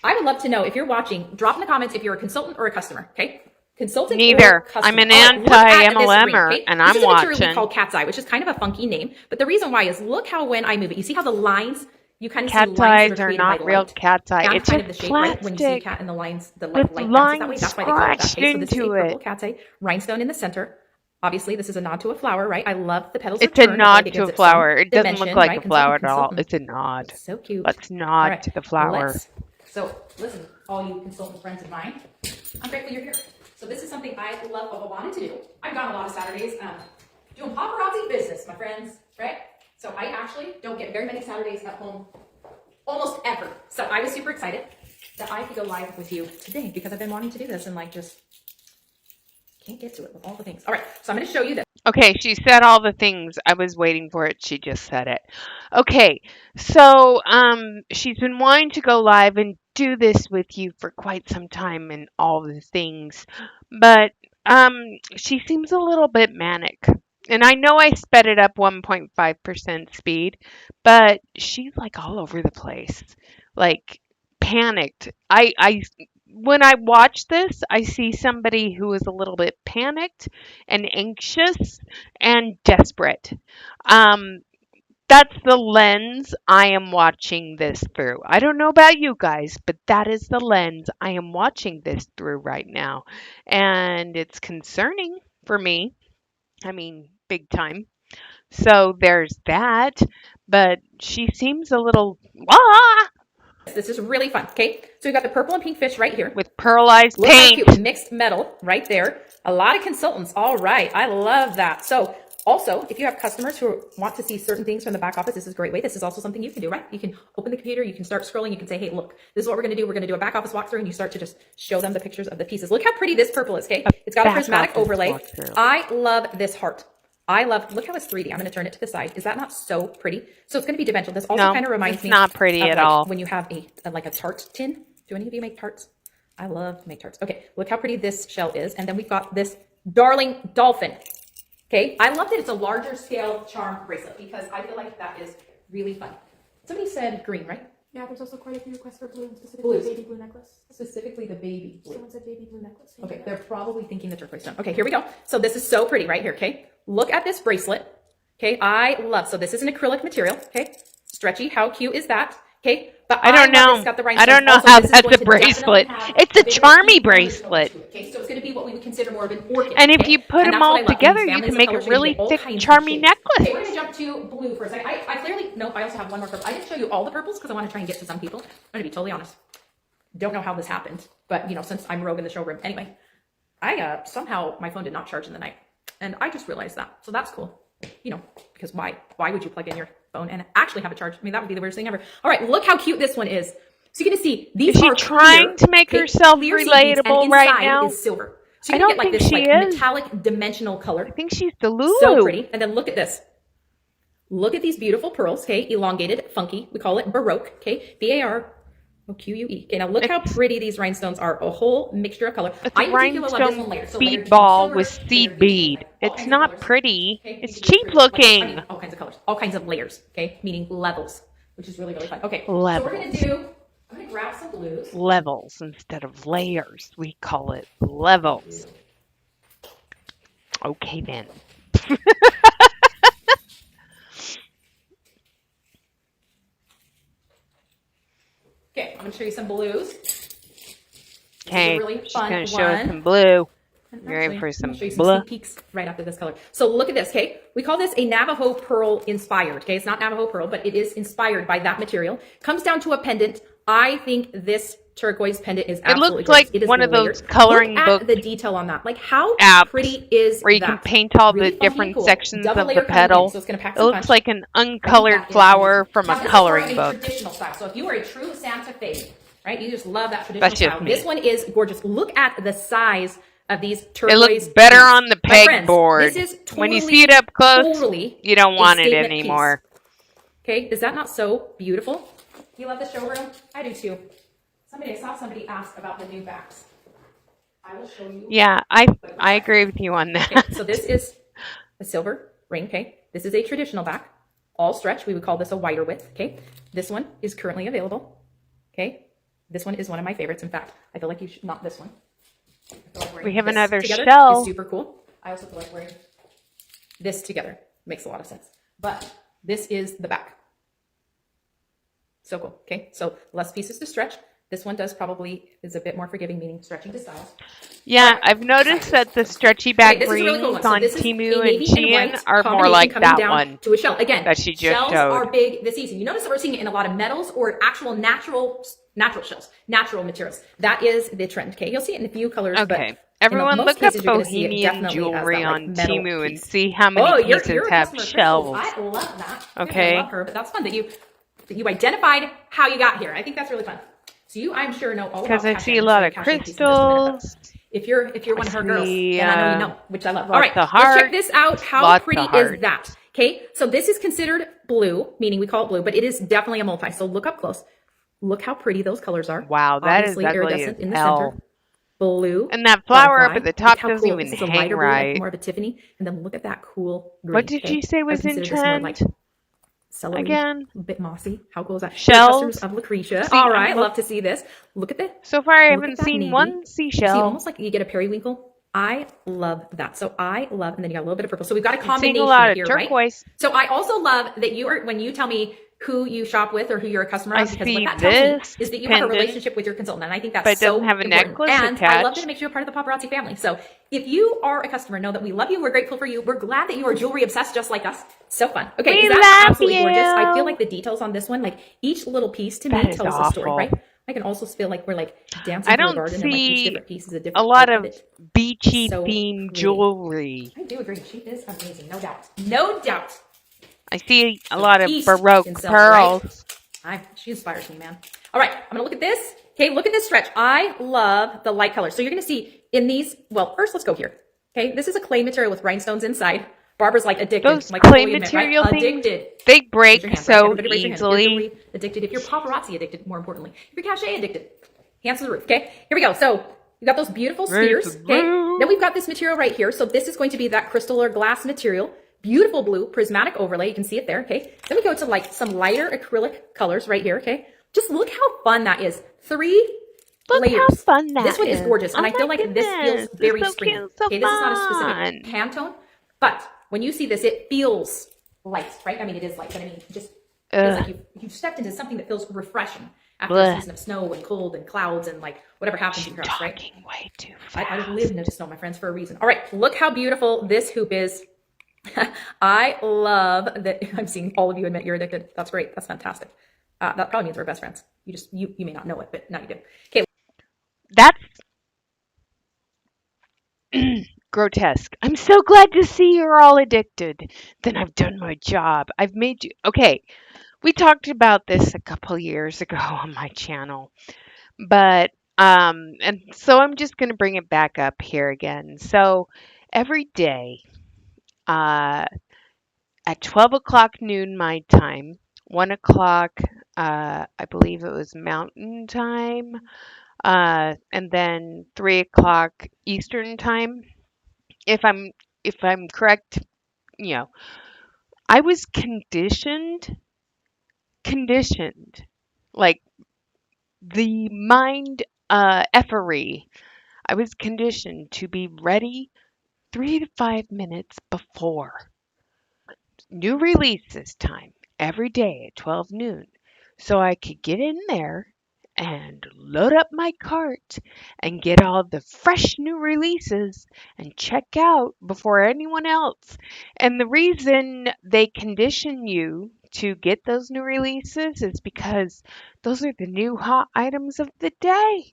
I would love to know if you're watching. Drop in the comments if you're a consultant or a customer. Okay. Consultant. Neither. I'm an anti-MLMer, okay? And I'm watching. This is a material we call cat's eye, which is kind of a funky name. But the reason why is look how when I move it, you see how the lines, you kind of see cat's eyes are not real cat's eye. It's kind of the shape, right? When you see cat and the lines, the light bounces that way. That's why they call it that. Okay, so this is a purple cat's eye, rhinestone in the center. Obviously, this is a nod to a flower, right? I love the petals. It's a nod to a flower. It doesn't look like a flower at all. It's a nod. So cute. Let's nod to the flower. So listen, all you consultant friends of mine. I'm grateful you're here. So this is something I love, wanted to do. I've gone a lot of Saturdays doing paparazzi business, my friends, right? So I actually don't get very many Saturdays at home, almost ever. So I was super excited that I could go live with you today because I've been wanting to do this and like just can't get to it with all the things. All right, so I'm going to show you this. Okay, she said all the things. I was waiting for it. She just said it. Okay, so she's been wanting to go live and do this with you for quite some time and all the things, but she seems a little bit manic. And I know I sped it up 1.5% speed, but she's like all over the place, like panicked. I when I watch this, I see somebody who is a little bit panicked and anxious and desperate. Um, that's the lens I am watching this through. I don't know about you guys, but that is the lens I am watching this through right now. And it's concerning for me. I mean, big time. So there's that. But she seems a little This is really fun, okay? So we've got the purple and pink fish right here. with pearlized Look how paint. cute, mixed metal right there. A lot of consultants, all right. I love that. So also, if you have customers who want to see certain things from the back office, this is a great way. This is also something you can do, right? You can open the computer, you can start scrolling, you can say, hey, look, this is what we're gonna do. We're gonna do a back office walkthrough, and you start to just show them the pictures of the pieces. Look how pretty this purple is, okay? It's got a prismatic overlay. I love this heart. Look how it's 3D. I'm going to turn it to the side. Is that not so pretty? So it's going to be dimensional. This also kind of reminds me not pretty of at like all. when you have like a tart tin. Do any of you make tarts? I love to make tarts. Okay, look how pretty this shell is. And then we've got this darling dolphin. Okay, I love that it's a larger scale charm bracelet because I feel like that is really fun. Somebody said green, right? Yeah, there's also quite a few requests for blue, specifically the baby blue necklace. Specifically the baby blue. Someone said baby blue necklace. Okay, they're probably thinking the turquoise stone. Okay, here we go. So this is so pretty right here, okay? Look at this bracelet. Okay, so this is an acrylic material, okay? Stretchy, how cute is that? Okay, but I don't know. I don't know how that's a bracelet. It's a charmy bracelet. Okay, so it's going to be what we would consider more of an orchid. And if you put them all together, you can make a really thick, charmy necklace. Okay, we're going to jump to blue for a second. I also have one more purple. I didn't show you all the purples because I want to try and get to some people. I'm going to be totally honest. Don't know how this happened, but since I'm rogue in the showroom. Anyway, somehow my phone did not charge in the night, and I just realized that. So that's cool. Because why would you plug in your phone and actually have it charged? I mean, that would be the weirdest thing ever. All right, look how cute this one is. So you're gonna see these is she are trying to make herself relatable right now? Is silver. So I you're don't gonna get think like she this is. metallic dimensional color. I think she's Delulu. So pretty. And then look at this. Look at these beautiful pearls. Okay, elongated, funky. We call it Baroque. Okay, BAROQUE. Okay, now look how pretty these rhinestones are. A whole mixture of color. It's a rhinestone bead ball with seed bead. It's not pretty. It's cheap looking. All kinds of colors, all kinds of layers. Okay, meaning levels, which is really, really fun. Okay, levels. So I'm gonna grab some blues. Levels instead of layers. We call it levels. Okay then. Okay, I'm gonna show you some blues. Okay, really she's fun gonna show us one. some blue. And You're ready for some I'll show you blue? sneak peeks right after this color. So look at this, okay? We call this a Navajo pearl inspired, okay? It's not Navajo pearl, but it is inspired by that material. Comes down to a pendant. I think this turquoise pendant is absolutely looks like gorgeous. It is one of those layered. coloring Look book at the detail on that. Like how apps pretty is where you that? can paint all Really the funky and different cool. sections Double of the layer coloring, petal. so it's gonna pack It some looks punch. like an I think uncolored that is flower amazing. from Now, a this is coloring more of a book. Traditional style. So if you are a true Santa Fe, right? You just love that traditional That's just style. me. This one is gorgeous. Look at the size of these turquoise. It looks better beads. on the My friends, pegboard. This is totally, When you see it up close, totally you don't want a it statement anymore. piece. Okay, is that not so beautiful? You love the showroom? I do too. I saw somebody ask about the new backs. I will show you. Yeah, I agree with you on that. Okay, so this is a silver ring, okay? This is a traditional back, all stretch. We would call this a wider width, okay? This one is currently available, okay? This one is one of my favorites. In fact, I feel like you should, not this one. I feel like We have this another together shell. is super cool. I also feel like wearing this together makes a lot of sense. But this is the back. So cool, okay? So less pieces to stretch. This one is a bit more forgiving, meaning stretching to styles. Yeah, I've noticed that the stretchy back this is a really cool rings one. So on this is Temu a and navy and Shein white are more combination like coming that down one to a shell. Again, that she just shells showed. are big this season. You notice that we're seeing it in a lot of metals or actual natural natural shells, natural materials. That is the trend. Okay, you'll see it in a few colors, Okay. but in Everyone most look up cases, you're going to see it Bohemian definitely as jewelry that like on metal Temu and piece. see how many Oh, pieces you're a have customer of crystals. shells. I love that. You're Okay. gonna love her, but that's fun that you identified how you got here. I think that's really fun. So you, I'm sure, know all about Because I cash see a in. lot Show you of cash in piece in just a minute, but crystals. if you're one I of her girls, see then I know you know, which I love. All lots right, of let's check hearts. this out. How Lots pretty of hearts. is that? Okay, so this is considered blue, meaning we call it blue, but it is definitely a multi. So look up close. Look how pretty those colors are. Wow, that is Obviously ugly iridescent as in the hell. center. Blue. And that flower up Butterfly. at the Look top how doesn't cool. even This is a hang lighter blue, like right. more of a Tiffany. And then look at that cool green. What did you say I would was in consider this more like trend? celery, Again? a bit mossy. How cool is that? We're Shells? customers of Lucretia. See, All right, look- love to see this. Look at this. So far, I Look haven't at that seen navy. one See, seashell. almost like you get a periwinkle. I love that. So I love, and then you got a little bit of purple. So we've got a I'm seeing combination a lot of here, right? turquoise. So I also love that you are, when you tell me who you shop with or who you're a customer I of, because see what that tells me this is that you have a pendant, relationship with your consultant, and I think that's but it so doesn't have a important. necklace And I love that attached. it makes you a part of the paparazzi family. So if you are a customer, know that we love you, we're grateful for you, we're glad that you are jewelry obsessed just like us. So fun. Okay, We is that love absolutely gorgeous? I feel you. like the details on this one, like each little piece to That me is tells a story, awful. right? I can also feel like we're like dancing I through a don't garden, and like each see different piece is a a different lot part of of it. beachy So themed pretty. jewelry. I do agree. She is amazing, no doubt. No doubt. I see a lot of Piece Baroque in silver, right? pearls. She inspires me, man. All right, I'm gonna look at this. Okay, look at this stretch. I love the light color. So you're gonna see in these, well, first let's go here. Okay, this is a clay material with rhinestones inside. Barbara's like addicted. Those like clay fully admit, material right? things, Addicted. they Raise break your hand, right? so Everybody raise your hand. If you're easily. jewelry addicted, if you're paparazzi addicted, more importantly, if you're cachet addicted, hands to the roof. Okay, here we go. So we got those beautiful spheres. Okay, then we've got this material right here. So this is going to be that crystal or glass material. Beautiful blue prismatic overlay. You can see it there. Okay, then we go to like some lighter acrylic colors right here. Okay, just look how fun that is. 3 Look layers. how fun that This one is gorgeous, and Oh I feel my like this feels goodness. very It's so springy. cute, so Okay, this is not a fun. specific Pantone, but when you see this, it feels light, right? I mean, it is light, but I mean, it just feels like you've stepped into something that feels refreshing after a Blech. season of snow and cold and clouds and like whatever happens in your house, right? Talking way too I fast. live in the snow, my friends, for a reason. All right, look how beautiful this hoop is. I love that. I'm seeing all of you admit you're addicted. That's great. That's fantastic. That probably means we're best friends. You may not know it, but now you do. Okay. That's grotesque. I'm so glad to see you're all addicted. Then I've done my job. I've made you. Okay, we talked about this a couple years ago on my channel, but and so I'm just going to bring it back up here again. So every day, uh, at 12 o'clock noon my time, 1 o'clock, I believe it was Mountain time, and then 3 o'clock Eastern time. If I'm correct, you know, I was conditioned, like the mind effery. I was conditioned to be ready 3 to 5 minutes before new releases time every day at 12 noon so I could get in there and load up my cart and get all the fresh new releases and check out before anyone else. And the reason they condition you to get those new releases is because those are the new hot items of the day.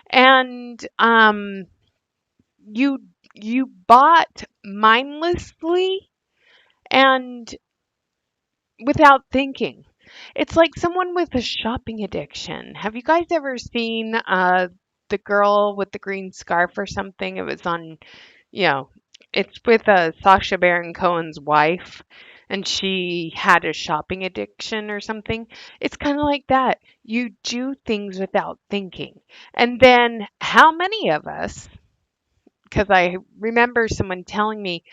And you bought mindlessly and without thinking. It's like someone with a shopping addiction. Have you guys ever seen the girl with the green scarf or something? It was on, you know, it's with Sacha Baron Cohen's wife, and she had a shopping addiction or something. It's kind of like that. You do things without thinking. And then how many of us, because I remember someone telling me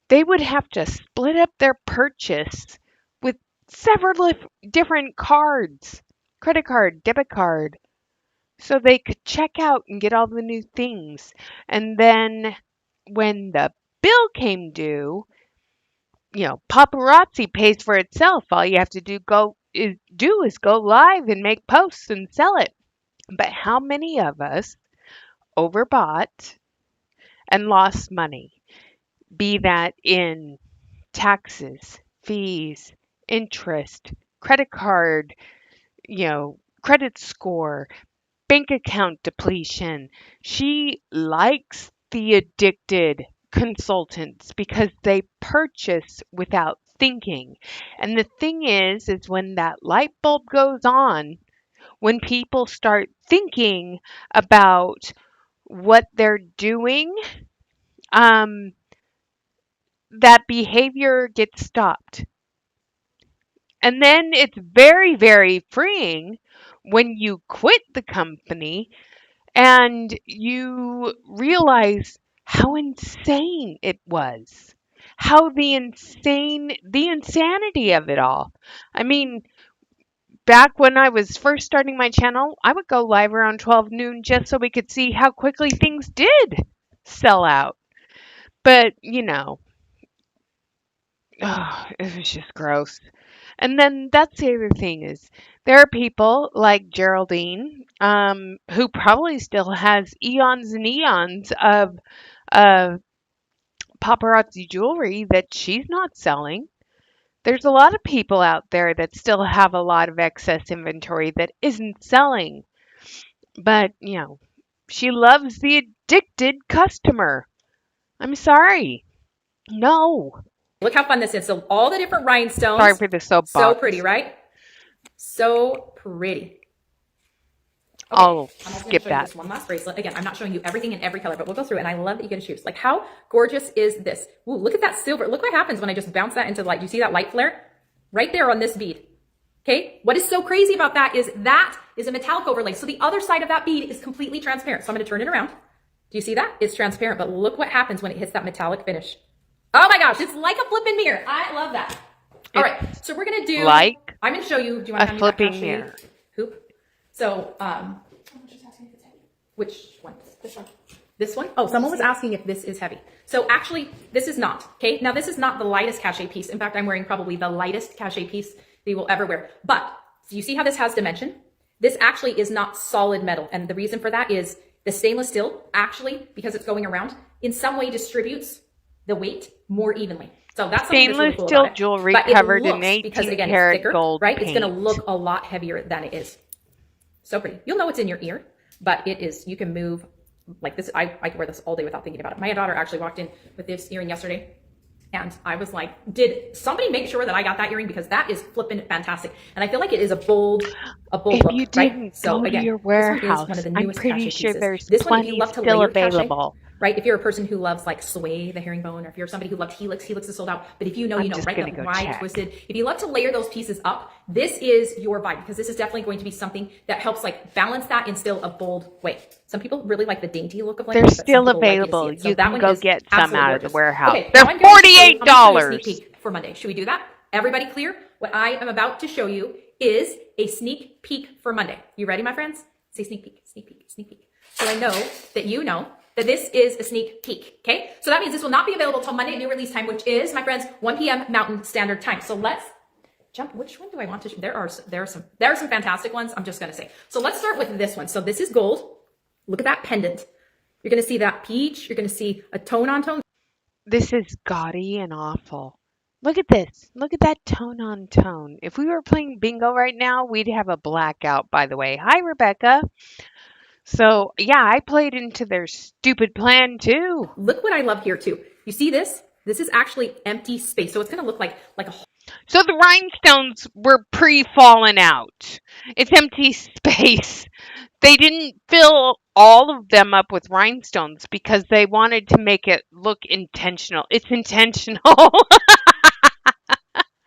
they would have to split up their purchase with several different cards, credit card, debit card, so they could check out and get all the new things. And then when the bill came due, you know, paparazzi pays for itself. All you have to do is go live and make posts and sell it. But how many of us overbought and lost money? Be that in taxes, fees, interest, credit card, you know, credit score, bank account depletion. She likes the addicted consultants because they purchase without thinking. And the thing is when that light bulb goes on, when people start thinking about what they're doing, um, that behavior gets stopped. And then it's very, very freeing when you quit the company and you realize how insane it was. How the insanity of it all. I mean, back when I was first starting my channel, I would go live around 12 noon just so we could see how quickly things did sell out. But, it was just gross. And then that's the other thing is there are people like Geraldine, who probably still has eons and eons of uh, paparazzi jewelry that she's not selling. There's a lot of people out there that still have a lot of excess inventory that isn't selling. But, she loves the addicted customer. I'm sorry. No. Look how fun this is. So all the different rhinestones. Sorry for the soapbox. So pretty, right? So pretty. Okay, I'll I'm also gonna skip show you that. this one last bracelet. Again, I'm not showing you everything in every color, but we'll go through it. And I love that you get to choose. Like, how gorgeous is this? Ooh, look at that silver. Look what happens when I just bounce that into the light. Do you see that light flare? Right there on this bead. Okay, what is so crazy about that is a metallic overlay. So the other side of that bead is completely transparent. So I'm gonna turn it around. Do you see that? It's transparent, but look what happens when it hits that metallic finish. Oh my gosh, it's like a flipping mirror. I love that. All right, so we're gonna do, like I'm gonna show you, do you want to a hand me that flipping cachet mirror. hoop? So, Just asking if it's heavy. which one? This one. This one? Oh, someone was asking if this is heavy. So actually, this is not, okay? Now this is not the lightest cachet piece. In fact, I'm wearing probably the lightest cachet piece that you will ever wear. But, so you see how this has dimension? This actually is not solid metal. And the reason for that is the stainless steel actually, because it's going around, in some way distributes the weight more evenly. So that's something that's really Stainless cool steel about it. jewelry But it covered in looks, because 18 again, it's karat thicker, gold right? It's going to paint. look a lot heavier than it is. So pretty. You'll know it's in your ear, but it is, you can move like this. I could wear this all day without thinking about it. My daughter actually walked in with this earring yesterday. And I was like, did somebody make sure that I got that earring? Because that is flipping fantastic. And I feel like it is a bold If look, you right? didn't So go to again, your this one is warehouse, one of the I'm newest pretty cachet sure pieces. there's This one, if you plenty love to still layer cachet, available. right? If you're a person who loves like sway, the herringbone, or if you're somebody who loved helix, helix is sold out. But if you know, I'm you know, just right? gonna The go wide, check. twisted. If you love to layer those pieces up, this is your vibe, because this is definitely going to be something that helps like balance that in still a bold way. Some people really like the dainty look of like They're this, but some still people like you to see available. it. So You that can one go is get some absolutely out of the gorgeous. warehouse. Okay, They're now I'm going to show you, I'm gonna show you a $48. sneak peek for Monday. Should we do that? Everybody clear? What I am about to show you is a sneak peek for Monday. You ready, my friends? Say sneak peek, sneak peek, sneak peek. So I know that you know that this is a sneak peek, okay? So that means this will not be available till Monday at new release time, which is, my friends, 1 p.m. Mountain Standard Time. So let's jump. Which one do I want to show? There are some fantastic ones. I'm just gonna say. So let's start with this one. So this is gold. Look at that pendant. You're gonna see that peach. You're gonna see a tone on tone. This is gaudy and awful. Look at this. Look at that tone on tone. If we were playing bingo right now, we'd have a blackout, by the way. Hi, Rebecca. So, yeah, I played into their stupid plan too. Look what I love here too. You see this? This is actually empty space. So it's gonna look like a So the rhinestones were pre-fallen out. It's empty space. They didn't fill all of them up with rhinestones because they wanted to make it look intentional. It's intentional.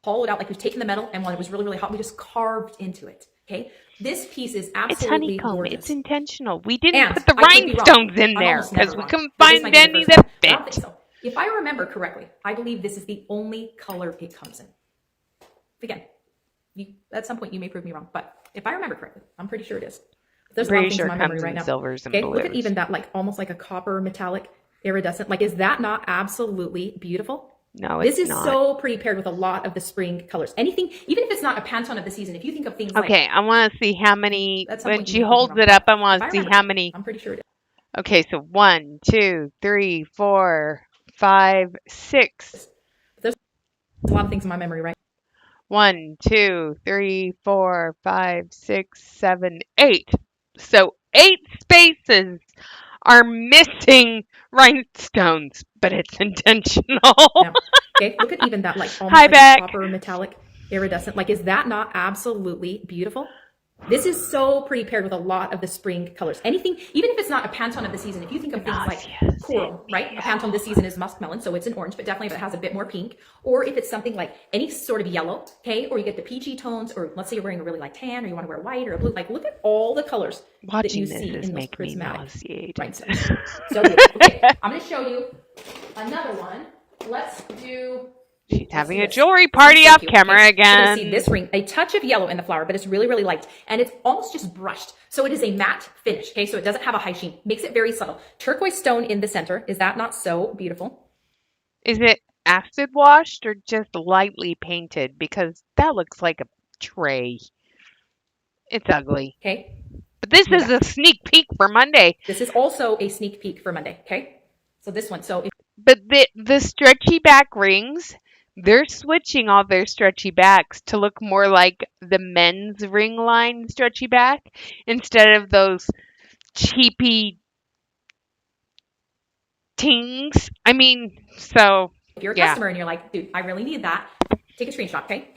hollowed out, like we've taken the metal, and when it was really, really hot, we just carved into it. Okay, this piece is It's absolutely honeycomb. gorgeous. It's intentional. We didn't And put the I could be wrong. rhinestones in I'm there almost never because we wrong. couldn't But this find might be the any first that time. I don't fit. think so. If I remember correctly, I believe this is the only color it comes in. Again, at some point you may prove me wrong, but if I remember correctly, I'm pretty sure it is. There's a lot of Pretty things sure in my it memory comes right in now. silvers and Okay, look at blues. even that, like almost like a copper metallic iridescent. Like, is that not absolutely beautiful? No, This it's is not. so pretty paired with a lot of the spring colors. Anything, even if it's not a Pantone of the season, if you think of things like, Okay, I want to see how many. at some When point she you may prove me holds wrong, it but up, I if want I to see remember how correctly, many. I'm pretty sure it is. Okay, so 1, 2, 3, 4, 5, 6. There's a lot of things in my memory, right? 1, 2, 3, 4, 5, 6, 7, 8. So 8 spaces are missing rhinestones, but it's intentional. Now, okay, look at even that like almost Hi, like Beck. copper metallic iridescent. Like, is that not absolutely beautiful? This is so pretty paired with a lot of the spring colors. Anything, even if it's not a Pantone of the season, if you think of things like coral, right? A Pantone this season is muskmelon, so it's an orange, but definitely if it has a bit more pink, or if it's something like any sort of yellow, okay? Or you get the peachy tones, or let's say you're wearing a really light tan, or you want to wear white or a blue. Like, look at all the colors that you see in those prismatic rhinestones. So beautiful. Okay, I'm going to show you another one. Let's do... She's having a jewelry party off camera okay. again. You're gonna see this ring, a touch of yellow in the flower, but it's really, really light. And it's almost just brushed. So it is a matte finish, okay? So it doesn't have a high sheen. Makes it very subtle. Turquoise stone in the center. Is that not so beautiful? Is it acid washed or just lightly painted? Because that looks like a tray. It's ugly. Okay. But this is a sneak peek for Monday. This is also a sneak peek for Monday, okay? So this one, so... But the stretchy back rings... They're switching all their stretchy backs to look more like the men's ring line stretchy back instead of those cheapy tings. I mean, so if you're a customer and you're like, dude, I really need that, take a screenshot, okay?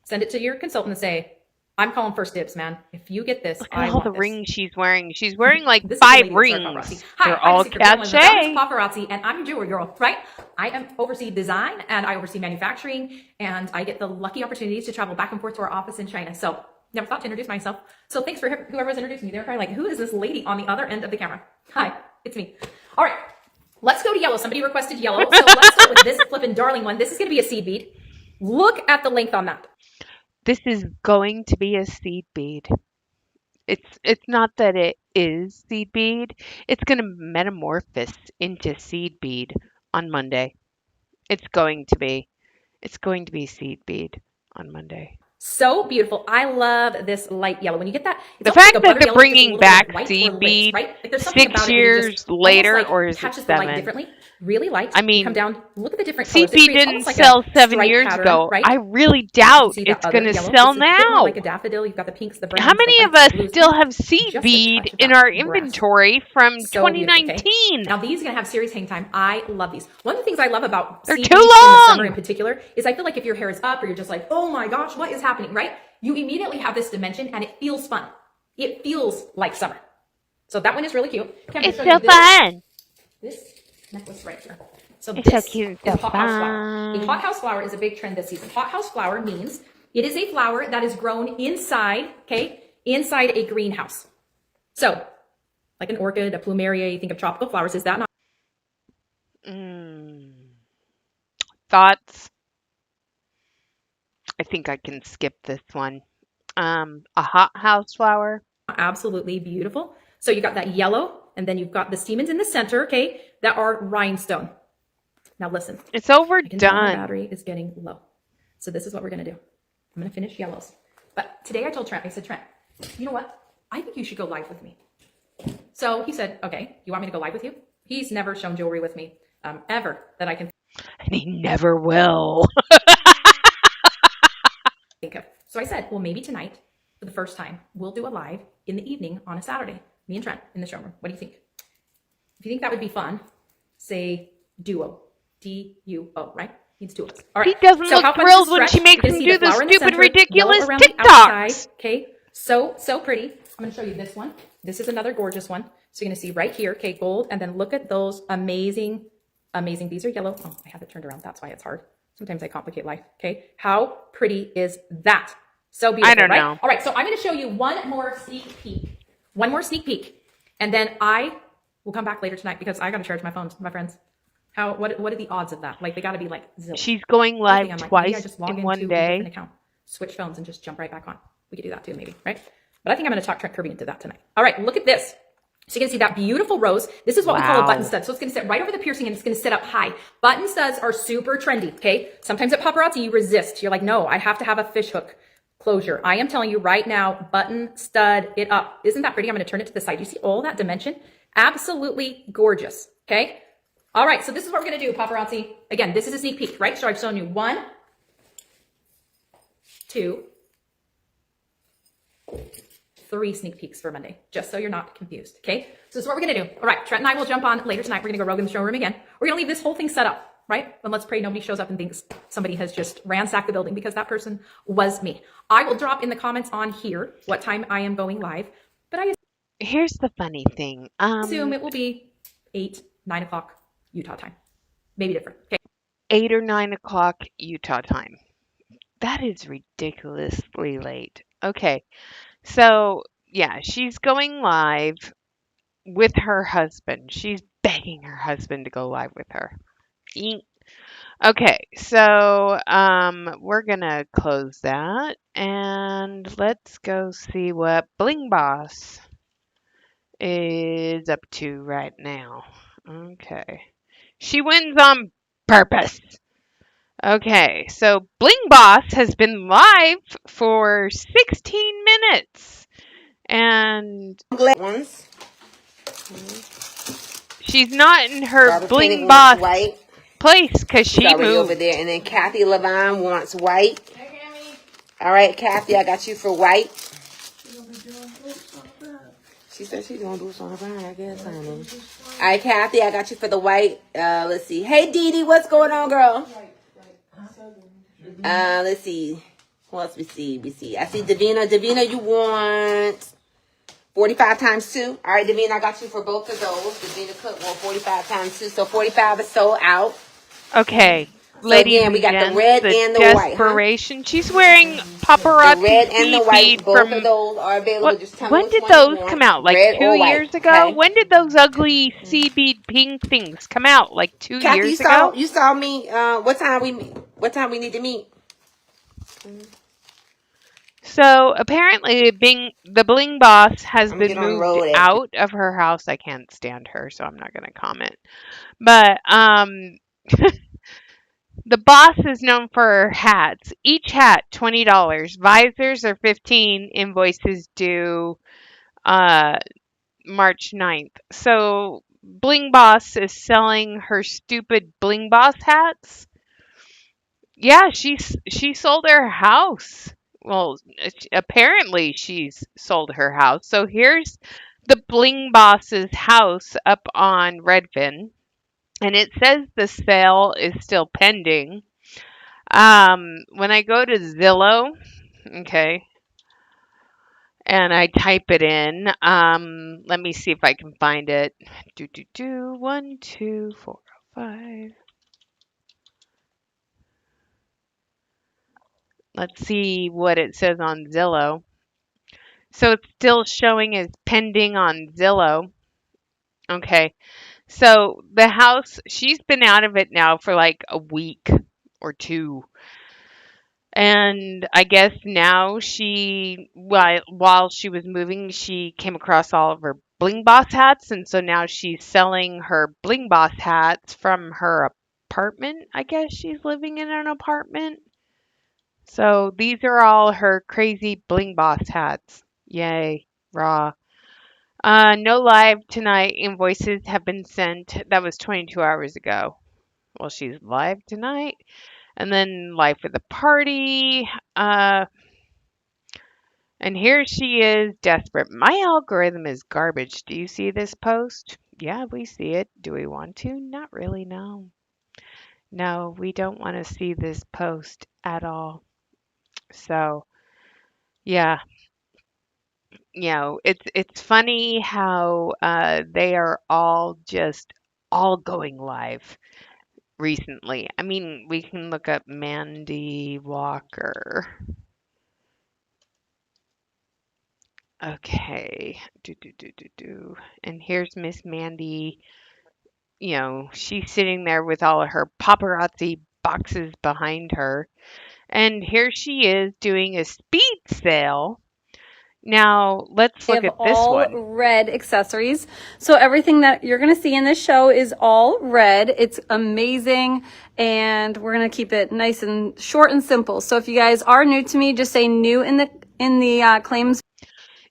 Send it to your consultant and say, I'm calling first dibs, man. If you get this, look I at all want the this. rings she's wearing. She's wearing like This 5 is rings. Hi, They're I'm all Secret Girl, and the founder cachet. of Paparazzi, and I'm your jewelry girl, right? I oversee design and I oversee manufacturing, and I get the lucky opportunities to travel back and forth to our office in China. So never thought to introduce myself. So thanks for whoever's introducing me. They're probably like, who is this lady on the other end of the camera? Hi, it's me. All right, let's go to yellow. Somebody requested yellow. So let's start with this flippin' darling one. This is going to be a seed bead. Look at the length on that. This is going to be a seed bead. It's not that it is seed bead. It's going to metamorphose into seed bead on Monday. It's going to be seed bead on Monday. So beautiful. I love this light yellow. When you get that, it's The almost fact like a that butter they're yellow, just a bringing little bit back white seed or lace, bead right? Like there's something 6 about it where it years just later, almost, like, or is it catches the light 7? differently. Really light. I mean, come down. Look at the different seed colors. It bead creates didn't almost like sell a 7 stripe years pattern, ago. right? I really doubt See that it's other going to yellow? sell This is a bit more now. like a daffodil. You've got the pinks, the browns. How many the of whites, us the blues. still have seed Just a bead touch of in that our brass. inventory from So beautiful, okay? 2019? Now these are gonna have serious hang time. I love these. One of the things I love about They're seed too beads in the long. summer in particular is I feel like if your hair is up or you're just like, oh my gosh, what is happening, right? You immediately have this dimension and it feels fun. It feels like summer. So that one is really cute. It's so fun. This necklace right here. So It's so this cute, is so hot house flower. A fun. hot house flower is a big trend this season. Hot house flower means it is a flower that is grown inside, okay, inside a greenhouse. So, like an orchid, a plumeria, you think of tropical flowers. Is that not? Thoughts? I think I can skip this one. A hot house flower. Absolutely beautiful. So you got that yellow, and then you've got the stamens in the center, okay, that are rhinestone. Now listen. It's I can tell my overdone. battery is getting low. So this is what we're gonna do. I'm gonna finish yellows. But today I told Trent, I said, Trent, you know what? I think you should go live with me. So he said, okay, you want me to go live with you? He's never shown jewelry with me, ever, that I can And he never will. think of. So I said, well, maybe tonight, for the first time, we'll do a live in the evening on a Saturday. Me and Trent in the showroom. What do you think? If you think that would be fun, say duo. D-U-O, right? Needs duos. All right. He doesn't So look how fun is thrilled the when stretch? she makes You're gonna him see do the the flower in the stupid, center, ridiculous yellow around the TikToks. outside, okay? So pretty. I'm going to show you this one. This is another gorgeous one. So you're going to see right here, okay, gold. And then look at those amazing. These are yellow. Oh, I have it turned around. That's why it's hard. Sometimes I complicate life, okay? How pretty is that? So beautiful, I don't right? know. All right, so I'm going to show you one more sneak peek. One more sneak peek. And then I will come back later tonight because I got to charge my phone, my friends. What are the odds of that? Like, they got to be like zilch. She's going Other thing, live I'm like, maybe I twice just log in into one a day. different account, switch phones, and just jump right back on. We could do that too, maybe, right? But I think I'm going to talk Trent Kirby into that tonight. All right, look at this. So you can see that beautiful rose. This is what we call a Wow. button stud. So it's going to sit right over the piercing and it's going to sit up high. Button studs are super trendy, okay? Sometimes at Paparazzi, you resist. You're like, no, I have to have a fishhook closure. I am telling you right now, button stud it up. Isn't that pretty? I'm going to turn it to the side. You see all that dimension? Absolutely gorgeous, okay? All right, so this is what we're going to do, Paparazzi. Again, this is a sneak peek, right? So I've shown you 1, 2, 3 sneak peeks for Monday, just so you're not confused, okay? So this is what we're gonna do. All right, Trent and I will jump on later tonight. We're gonna go rogue in the showroom again. We're gonna leave this whole thing set up, right? And let's pray nobody shows up and thinks somebody has just ransacked the building, because that person was me. I will drop in the comments on here what time I am going live, but I Here's the funny thing. assume it will be 8, 9 o'clock Utah time. Maybe different, okay? 8 or 9 o'clock Utah time. That is ridiculously late. Okay. So, yeah, she's going live with her husband. She's begging her husband to go live with her. Okay, so we're gonna close that and let's go see what Bling Boss is up to right now. Okay. She wins on purpose. Okay, so Bling Boss has been live for 16 minutes and Ones. she's not in her Barbara Bling Pennick wants Boss white. place because She's she already over moved. there. And then Kathy Levine wants white. All right, Kathy, I got you for white. She said she's doing boots on her brown, I guess, honey. All right, Kathy, I got you for the white. Let's see. Hey, Dee Dee, what's going on, girl? Let's see. Who else we see? I see Davina. Davina, you want 45 times 2. All right, Davina, I got you for both of those. Davina Cook want 45 times 2. So 45 is sold out. Okay, So ladies again, we got and the red gents, and the white, huh? Desperation. She's wearing The Paparazzi red and the white, feed both from of those are available. what? Just tell me When which did one you those want, come out? Like red 2 or white, years ago? okay? When did those ugly sea bead pink things come out? Like 2 Kathy, years ago? you saw me. What time we need to meet? So apparently, the Bling Boss has I'm gonna been get on the moved road at out of her house. I can't stand her, so I'm not going to comment. But the boss is known for her hats. Each hat $20. Visors are 15. Invoices due March 9th. So Bling Boss is selling her stupid Bling Boss hats. Yeah, she sold her house. Well, apparently she's sold her house. So here's the Bling Boss's house up on Redfin, and it says the sale is still pending. When I go to Zillow, okay, and I type it in, let me see if I can find it. 1, 2, 4, 5. Let's see what it says on Zillow. So it's still showing as pending on Zillow. Okay. So the house, she's been out of it now for like a week or 2. And I guess now while she was moving, she came across all of her Bling Boss hats. And so now she's selling her Bling Boss hats from her apartment. I guess she's living in an apartment. So these are all her crazy Bling Boss hats. Yay, raw. No live tonight. Invoices have been sent. That was 22 hours ago. Well, she's live tonight. And then live for the party. And here she is, desperate. My algorithm is garbage. Do you see this post? Yeah, we see it. Do we want to? Not really, no. No, we don't want to see this post at all. So, yeah. It's funny how they are all just all going live recently. I mean, we can look up Mandy Walker. Okay. Do. And here's Miss Mandy. She's sitting there with all of her paparazzi boxes behind her. And here she is doing a speed sale. Now, let's They look have at this all one. red accessories. So everything that you're going to see in this show is all red. It's amazing. And we're going to keep it nice and short and simple. So if you guys are new to me, just say new in the claims.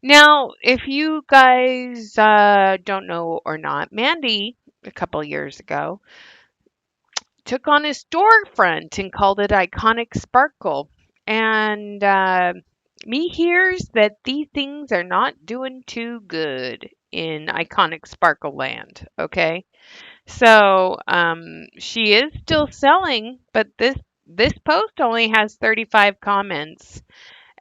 Now, if you guys don't know or not, Mandy, a couple years ago, took on a storefront and called it Iconic Sparkle. And me hears that these things are not doing too good in iconic Sparkle Land. Okay. So she is still selling, but this post only has 35 comments.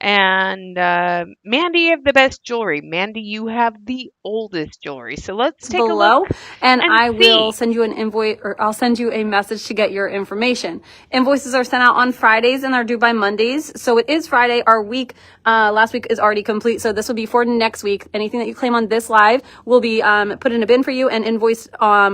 And Mandy, you have the best jewelry. Mandy, you have the oldest jewelry. So let's take a below, look and and I will see. send you an invoice, or I'll send you a message to get your information. Invoices are sent out on Fridays and are due by Mondays. So it is Friday. Our week, last week is already complete. So this will be for next week. Anything that you claim on this live will be put in a bin for you and invoiced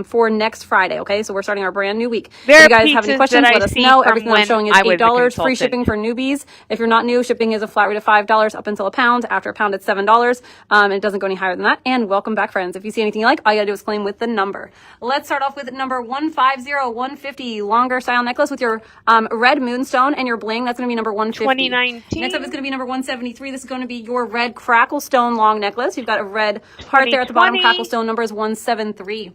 for next Friday. Okay, so we're starting our brand new week. There If are you guys have any pieces questions, that I let us see know. from Everything that I'm when showing is I was a $8. Free consultant. shipping for newbies. If you're not new, shipping is a flat rate of $5 up until a pound. After a pound, it's $7. And it doesn't go any higher than that. And welcome back, friends. If you see anything you like, all you gotta do is claim with the number. Let's start off with number 150150, longer style necklace with your red moonstone and your bling. That's gonna be number 150. 2019. Next up is gonna be number 173. This is gonna be your red crackle stone long necklace. You've got a red heart there at the bottom. 2020. Crackle stone number is 173.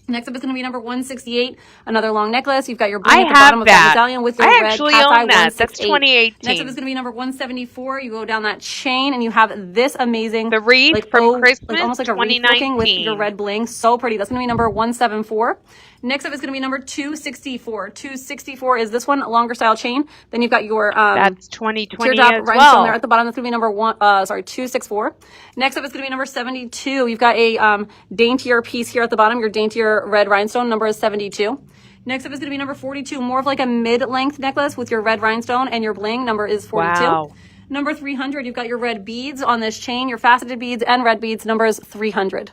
Next up is going to be number 168, another long necklace. You've got your bling I at the have bottom of that that. medallion with your I red actually cat's eye own that. That's 168. 2018. Next up is going to be number 174. You go down that chain and you have this amazing, The wreath like, from like Christmas almost like a wreath looking with your 2019. red bling. So pretty. That's going to be number 174. Next up is going to be number 264. 264 is this one, longer style chain. Then you've got your That's 2020 teardrop as rhinestone there well. at the bottom. That's going to be number 264. Next up is going to be number 72. You've got a daintier piece here at the bottom. Your daintier red rhinestone number is 72. Next up is going to be number 42, more of like a mid-length necklace with your red rhinestone and your bling. Number is 42. Wow. Number 300, you've got your red beads on this chain, your faceted beads and red beads. Number is 300.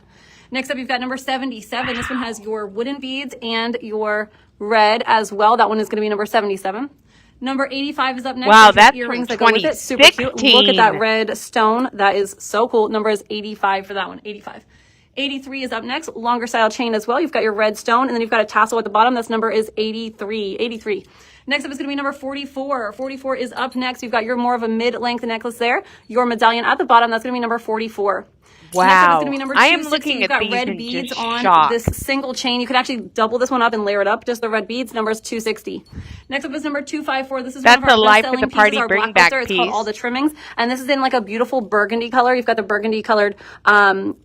Next up, you've got number 77. This one has your wooden beads and your red as well. That one is going to be number 77. Number 85 is up next. Wow, There's your that's earrings from that go with it. Super cute. Look at that 2016. red stone. That is so cool. Number is 85 for that one. 85. 83 is up next. Longer style chain as well. You've got your red stone, and then you've got a tassel at the bottom. This number is 83. 83. Next up is going to be number 44. 44 is up next. You've got your more of a mid-length necklace there. Your medallion at the bottom. That's going to be number 44. Next up is Wow. going to be number I am 260. looking You've at got these red in beads just on shock. this single chain. You could actually double this one up and layer it up. Just the red beads. Number is 260. Next up is number 254. This is That's one of a our Life at best-selling the Party pieces. Our bring black back It's called piece. All the Trimmings. And this is in like a beautiful burgundy color. You've got the burgundy colored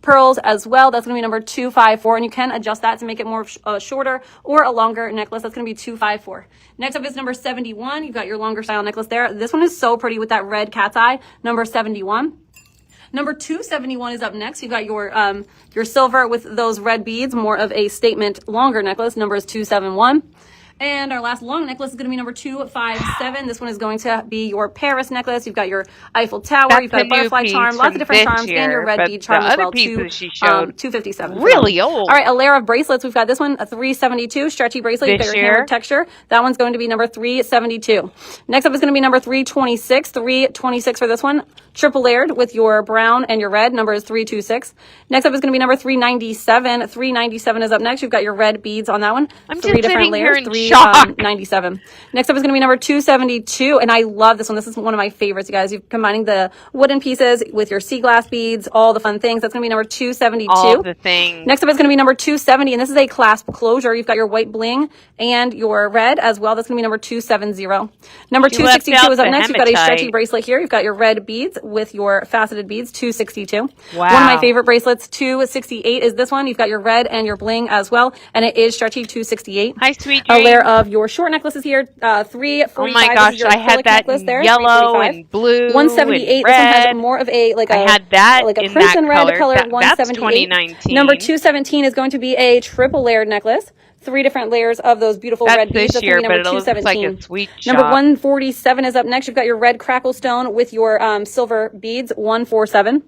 pearls as well. That's going to be number 254. And you can adjust that to make it more shorter or a longer necklace. That's going to be 254. Next up is number 71. You've got your longer style necklace there. This one is so pretty with that red cat's eye. Number 71. Number 271 is up next. You've got your silver with those red beads, more of a statement longer necklace. Number is 271. And our last long necklace is going to be number 257. This one is going to be your Paris necklace. You've got your Eiffel Tower. That's You've got a a butterfly new charm, piece lots of from different this charms, and your year, red but bead charm the as other well. pieces she showed 257. really old. All right, a layer of bracelets. We've got this one, a 372 stretchy bracelet. You've got This your year. hammered texture. That one's going to be number 372. Next up is going to be number 326. 326 for this one. Triple layered with your brown and your red. Number is 326. Next up is going to be number 397. 397 is up next. You've got your red beads on that one. I'm Three just different sitting here layers. in shock. 397. Next up is going to be number 272. And I love this one. This is one of my favorites, you guys. You're combining the wooden pieces with your sea glass beads, all the fun things. That's going to be number 272. All the things. Next up is going to be number 270, and this is a clasp closure. You've got your white bling and your red as well. That's going to be number 270. Number She left 262 out is up the next. You've got a stretchy hematite. bracelet here. You've got your red beads with your faceted beads, 262. Wow. One of my favorite bracelets, 268, is this one. You've got your red and your bling as well, and it is stretchy, 268. Hi, sweet A layer dreams. of your short necklaces here, 345. Oh my This gosh, is your I had acrylic that necklace in there, yellow 345. and blue 178. and This one has red. more of a like I had that like a in crimson that red color. color. That's 178. 2019. Number 217 is going to be a triple layered necklace. 3 different layers of those beautiful That's red beads. this That's year, going to be but number it looks like 217. a sweet Number shop. 147 is up next. You've got your red crackle stone with your silver beads. 147.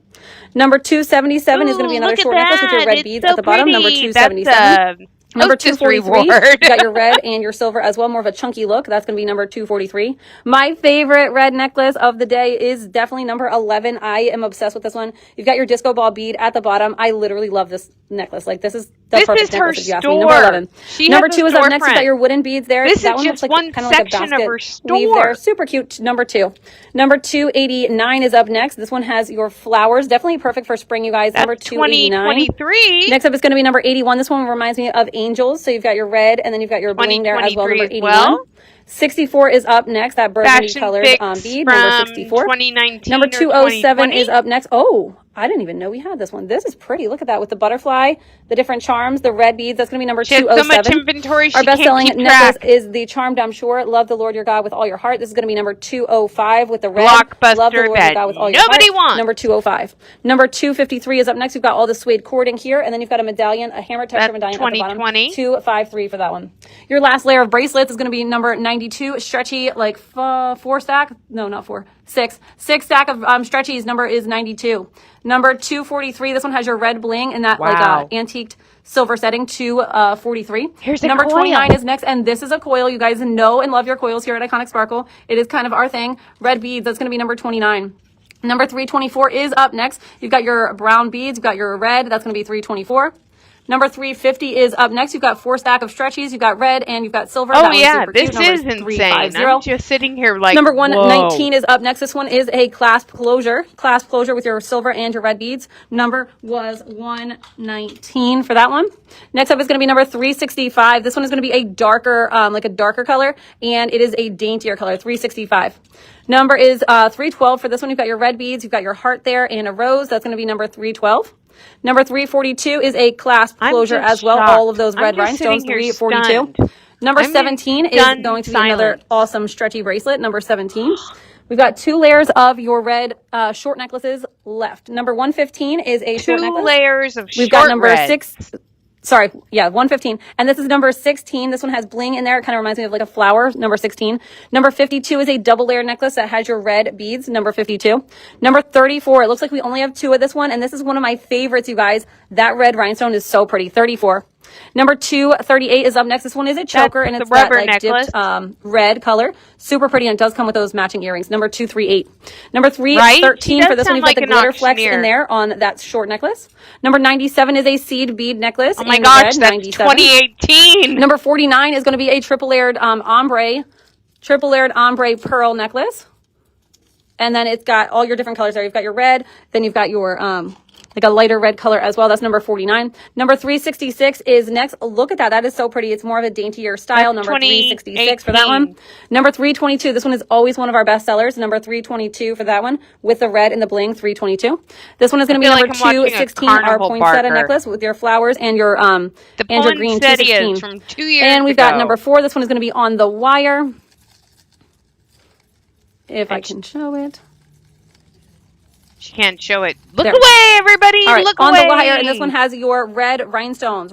Number 277 is going to be Ooh, another look at short necklace with your that. red It's beads so at the bottom. Number pretty. 277. That's Number hostess 243, reward. you got your red and your silver as well, more of a chunky look. That's going to be number 243. My favorite red necklace of the day is definitely number 11. I am obsessed with this one. You've got your disco ball bead at the bottom. I literally love this necklace. Like, this is the This perfect is her necklace if you ask me. Number store. 11. She Number has 2 a is up next. You've storefront. got your wooden beads there. This that is one looks just like one kind of like a section of basket her weave there. store. Super cute. Number 2. Number 289 is up next. This one has your flowers. Definitely perfect for spring, you guys. Number That's 289. 2023. Next up is going to be number 81. This one reminds me of angels. So you've got your red and then you've got your bling there as well, number 2023 81. as well. 64 is up next, that burgundy Fashion colored Fix bead, number from 64. 2019 Number or 207 is 2020. up next. Oh, I didn't even know we had this one. This is pretty. Look at that with the butterfly, the different charms, the red beads. That's going to be number She has so much 207. inventory Our she can't best-selling keep necklace track. is the Charmed, I'm sure. Love the Lord your God with all your heart. This is going to be number 205 with the red. Love the Blockbuster Lord your that God with all your nobody heart. wants. Number 205. Number 253 is up next. We've got all the suede cording here, and then you've got a medallion, a hammer texture That's medallion at the bottom. 2020. 253 for that one. Your last layer of bracelets is going to be number 92, stretchy, like four stack. No, not four. Six stack of stretchies. Number is 92. Number 243. This one has your red bling in that Wow. like antiqued silver setting. 243. Here's a number coil. 29 is next, and this is a coil. You guys know and love your coils here at Iconic Sparkle. It is kind of our thing. Red beads. That's going to be number 29. Number 324 is up next. You've got your brown beads. You've got your red. That's going to be 324. Number 350 is up next. You've got 4 stack of stretchies. You've got red and you've got silver. Oh that one's yeah, super this cute. Number is insane. 350. I'm just sitting here like, Number whoa. 119 is up next. This one is a clasp closure. Clasp closure with your silver and your red beads. Number was 119 for that one. Next up is going to be number 365. This one is going to be a darker, like a darker color, and it is a daintier color, 365. Number is 312 for this one. You've got your red beads. You've got your heart there and a rose. That's going to be number 312. Number 342 is a clasp closure as well. Shocked. All of those red I'm just rhinestones, sitting here 342. stunned. Number I'm 17 is stunned going to be another silence. awesome stretchy bracelet. Number 17. We've got 2 layers of your red short necklaces left. Number 115 is a short 2 necklace. layers of We've short got number red. 6. Sorry, yeah, 115. And this is number 16. This one has bling in there. It kind of reminds me of like a flower. Number 16. Number 52 is a double layer necklace that has your red beads. Number 52. Number 34. It looks like we only have 2 of this one. And this is one of my favorites, you guys. That red rhinestone is so pretty. 34. Number 238 is up next. This one is a choker, and the it's that rubber like necklace. dipped red color. Super pretty, and it does come with those matching earrings. Number 238. Number Right? 313 She for does this one. sound You've got like the an glitter flex auctioneer. in there on that short necklace. Number 97 is a seed bead necklace. Oh my in gosh, red, that's 97. 2018. Number 49 is going to be a triple layered ombre pearl necklace. And then it's got all your different colors there. You've got your red, then you've got your like a lighter red color as well. That's number 49. Number 366 is next. Look at that. That is so pretty. It's more of a daintier style. That's Number 366 for that 2018. one. Number 322. This one is always one of our best sellers. Number 322 for that one with the red and the bling. 322. This one is going to be feel number like I'm watching a 216. Our carnival poinsettia barker. necklace with your flowers and your The and your green. 216. poinsettias from 2 years And we've got ago. number 4. This one is going to be on the wire. If I can show it. She can't show it. Look There. away, everybody. All right, Look on away. the wire, and this one has your red rhinestones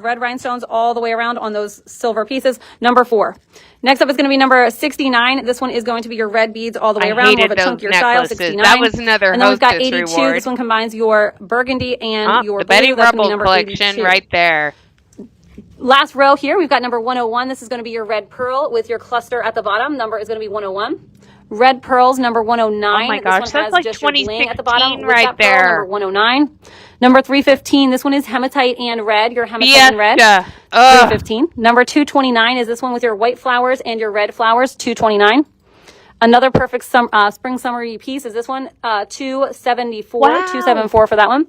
all the way around on those silver pieces. Number 4. Next up is going to be number 69. This one is going to be your red beads all the way I around, more of a hated those chunkier style. necklaces. 69. That was another And then we've got hostess 82. reward. This one combines your burgundy and your the blue. Betty That's gonna be Rubble number collection 82. right there. Last row here, we've got number 101. This is going to be your red pearl with your cluster at the bottom. Number is going to be 101. Red pearls, number 109. Oh my This gosh, one that's has like just your bling at the bottom 2016 with right that pearl, there. number 109. Number 315. This one is hematite and red. Your hematite and red. Fiesta. Ugh. 315. Number 229 is this one with your white flowers and your red flowers. 229. Another perfect spring summery piece is this one. 274. Wow. 274 for that one.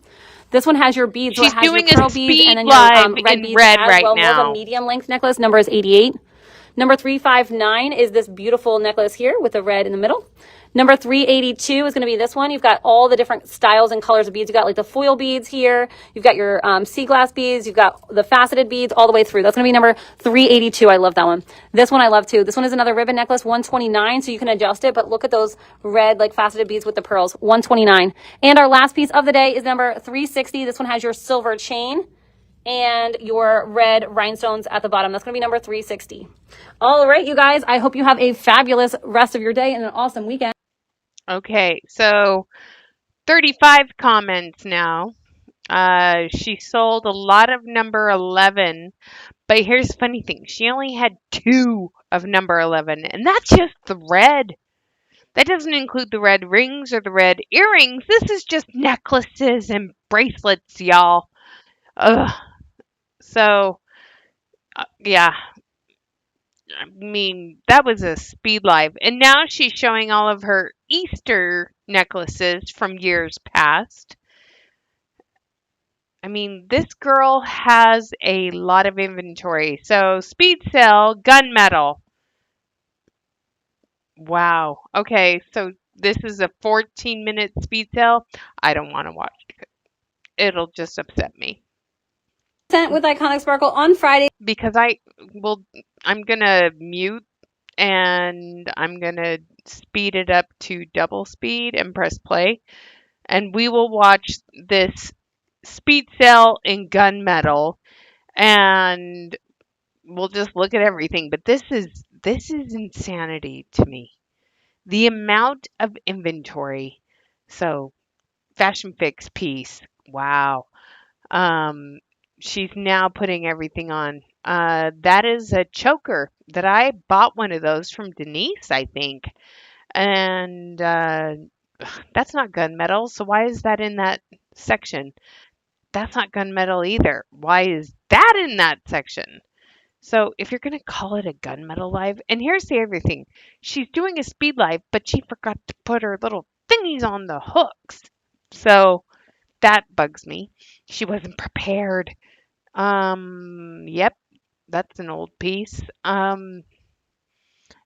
This one has your beads. So She's it has doing your a pearl beads speed and then your live red in beads red as right well. More of now. a medium length necklace. Number is 88. Number 359 is this beautiful necklace here with the red in the middle. Number 382 is going to be this one. You've got all the different styles and colors of beads. You've got like the foil beads here. You've got your sea glass beads. You've got the faceted beads all the way through. That's going to be number 382. I love that one. This one I love too. This one is another ribbon necklace, 129. So you can adjust it, but look at those red like faceted beads with the pearls, 129. And our last piece of the day is number 360. This one has your silver chain and your red rhinestones at the bottom. That's going to be number 360. All right, you guys. I hope you have a fabulous rest of your day and an awesome weekend. Okay, so 35 comments now. She sold a lot of number 11, but here's the funny thing. She only had 2 of number 11, and that's just the red. That doesn't include the red rings or the red earrings. This is just necklaces and bracelets, y'all. Ugh. So, yeah. I mean, that was a speed live. And now she's showing all of her Easter necklaces from years past. I mean, this girl has a lot of inventory. So, speed sale, gunmetal. Wow. Okay, so this is a 14-minute speed sale. I don't want to watch it. It'll just upset me With Iconic Sparkle on Friday. because will I'm gonna mute and I'm gonna speed it up to double speed and press play, and we will watch this speed sale in gunmetal, and we'll just look at everything. But this is insanity to me. The amount of inventory. So Fashion Fix piece. Wow. Um, she's now putting everything on. That is a choker that I bought one of those from Denise, I think. And that's not gunmetal. So why is that in that section? That's not gunmetal either. Why is that in that section? So if you're gonna call it a gunmetal live, and here's the other thing, she's doing a speed live, but she forgot to put her little thingies on the hooks. So that bugs me. She wasn't prepared. Yep, that's an old piece. And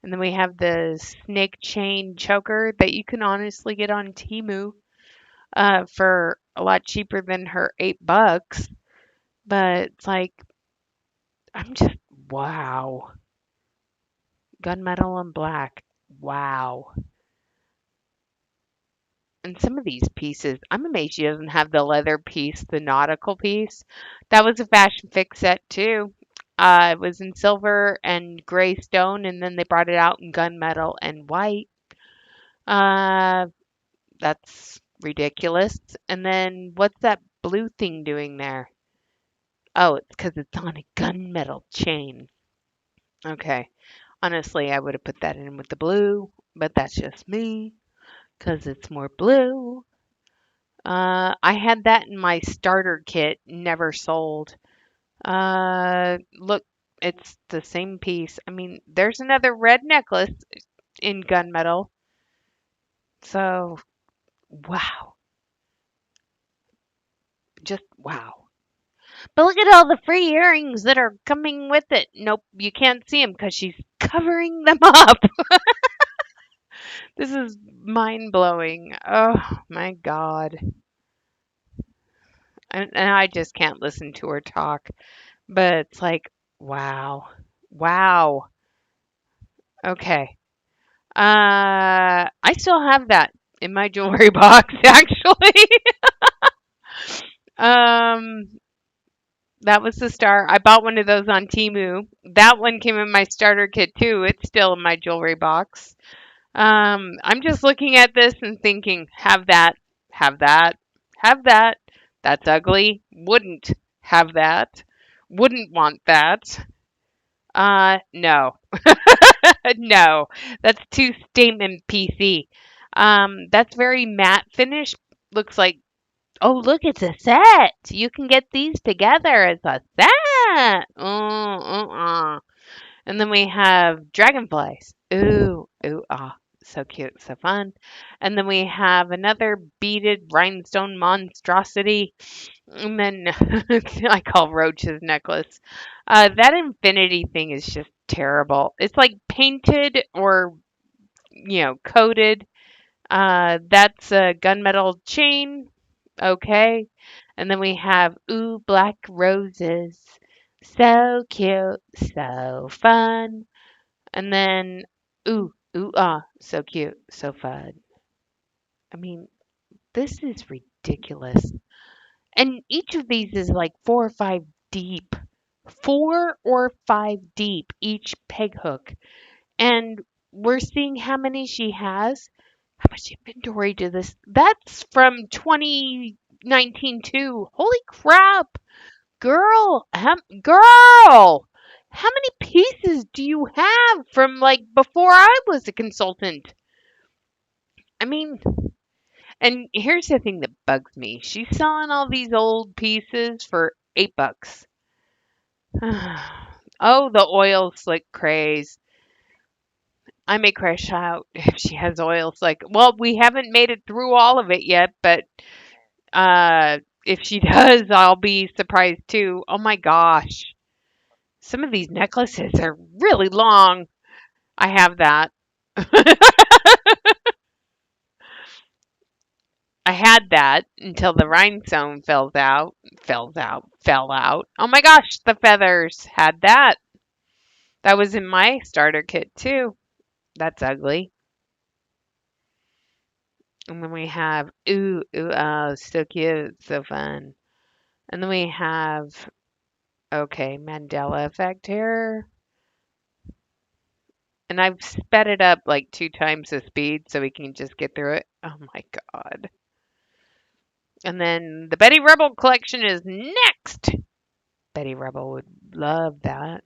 then we have the snake chain choker that you can honestly get on Temu for a lot cheaper than her $8. But it's like I'm just wow. Gunmetal and black. Wow. And some of these pieces, I'm amazed she doesn't have the leather piece, the nautical piece. That was a fashion fix set too. It was in silver and gray stone, and then they brought it out in gunmetal and white. Uh, that's ridiculous. And then what's that blue thing doing there? Oh, it's because it's on a gunmetal chain. Okay. Honestly, I would have put that in with the blue, but that's just me because it's more blue. I had that in my starter kit, never sold. Look, it's the same piece. I mean, there's another red necklace in gunmetal. So, wow, just wow. But look at all the free earrings that are coming with it. Nope, you can't see them because she's covering them up. This is mind blowing. Oh my God. And I just can't listen to her talk. But it's like, wow. Wow. Okay. I still have that in my jewelry box, actually. Um, that was the star. I bought one of those on Temu. That one came in my starter kit too. It's still in my jewelry box. I'm just looking at this and thinking, have that, have that, have that. That's ugly. Wouldn't have that. Wouldn't want that. No. No. That's too statement PC. That's very matte finish. Looks like, oh, look, it's a set. You can get these together as a set. And then we have dragonflies. Ooh, ooh, ah. So cute, so fun. And then we have another beaded rhinestone monstrosity. And then I call Roach's necklace. That infinity thing is just terrible. It's like painted or, coated. That's a gunmetal chain. Okay. And then we have ooh, black roses. So cute, so fun. And then ooh, ooh, ah, so cute, so fun. I mean, this is ridiculous. And each of these is like 4 or 5 deep. 4 or 5 deep each peg hook. And we're seeing how many she has. How much inventory did this? That's from 2019 too. Holy crap. Girl, girl. How many pieces do you have from like before I was a consultant? I mean, and here's the thing that bugs me. She's selling all these old pieces for $8. Oh, the oil slick craze. I may crash out if she has oil slick. Well, we haven't made it through all of it yet, but if she does, I'll be surprised too. Oh my gosh. Some of these necklaces are really long. I have that. I had that until the rhinestone fell out. Oh my gosh, the feathers had that. That was in my starter kit too. That's ugly. And then we have oh, so cute, so fun. And then we have okay, Mandela effect here. And I've sped it up like 2 times the speed so we can just get through it. Oh my god. And then the Betty Rebel collection is next. Betty Rebel would love that.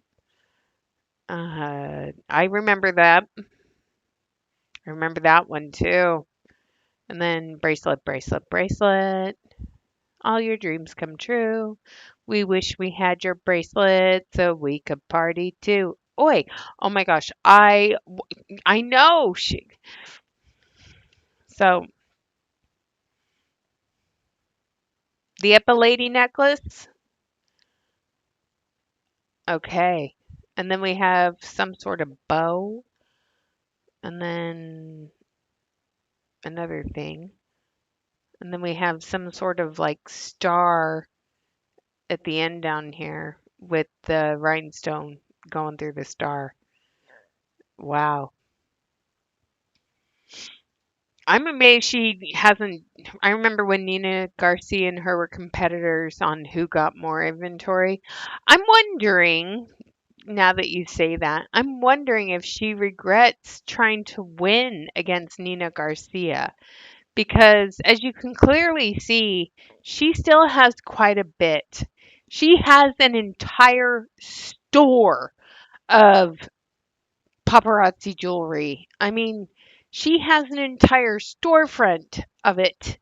I remember that. I remember that one too. And then bracelet, bracelet, bracelet. All your dreams come true. We wish we had your bracelet so we could party too. Oi, oh my gosh, I know she. So the epilady necklace. Okay, and then we have some sort of bow, and then another thing, and then we have some sort of like star at the end down here with the rhinestone going through the star. Wow. I'm amazed she hasn't. I remember when Nina Garcia and her were competitors on who got more inventory. I'm wondering, now that you say that, I'm wondering if she regrets trying to win against Nina Garcia because, as you can clearly see, she still has quite a bit. She has an entire store of paparazzi jewelry. I mean, she has an entire storefront of it.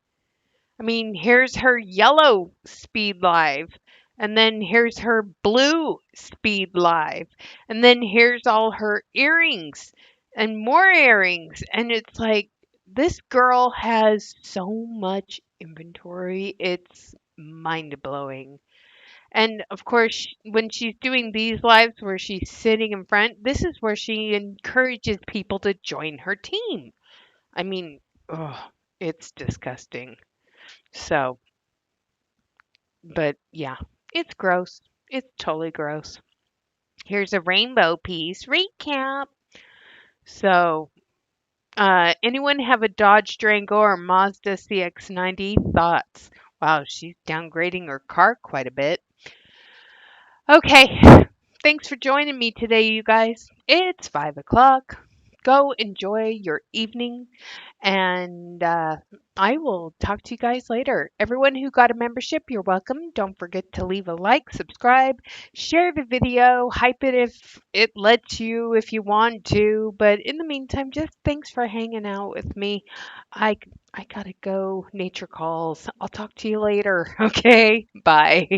I mean, here's her yellow Speed Live, and then here's her blue Speed Live, and then here's all her earrings and more earrings. And it's like, this girl has so much inventory. It's mind blowing. And of course, when she's doing these lives where she's sitting in front, this is where she encourages people to join her team. I mean, oh, it's disgusting. So, but yeah, it's gross. It's totally gross. Here's a rainbow piece recap. So, anyone have a Dodge Durango or Mazda CX-90 thoughts? Wow, she's downgrading her car quite a bit. Okay, thanks for joining me today, you guys. It's 5 o'clock. Go enjoy your evening, and I will talk to you guys later. Everyone who got a membership, you're welcome. Don't forget to leave a like, subscribe, share the video, hype it if it lets you, if you want to. But in the meantime, just thanks for hanging out with me. I I gotta go. Nature calls. I'll talk to you later. Okay, bye.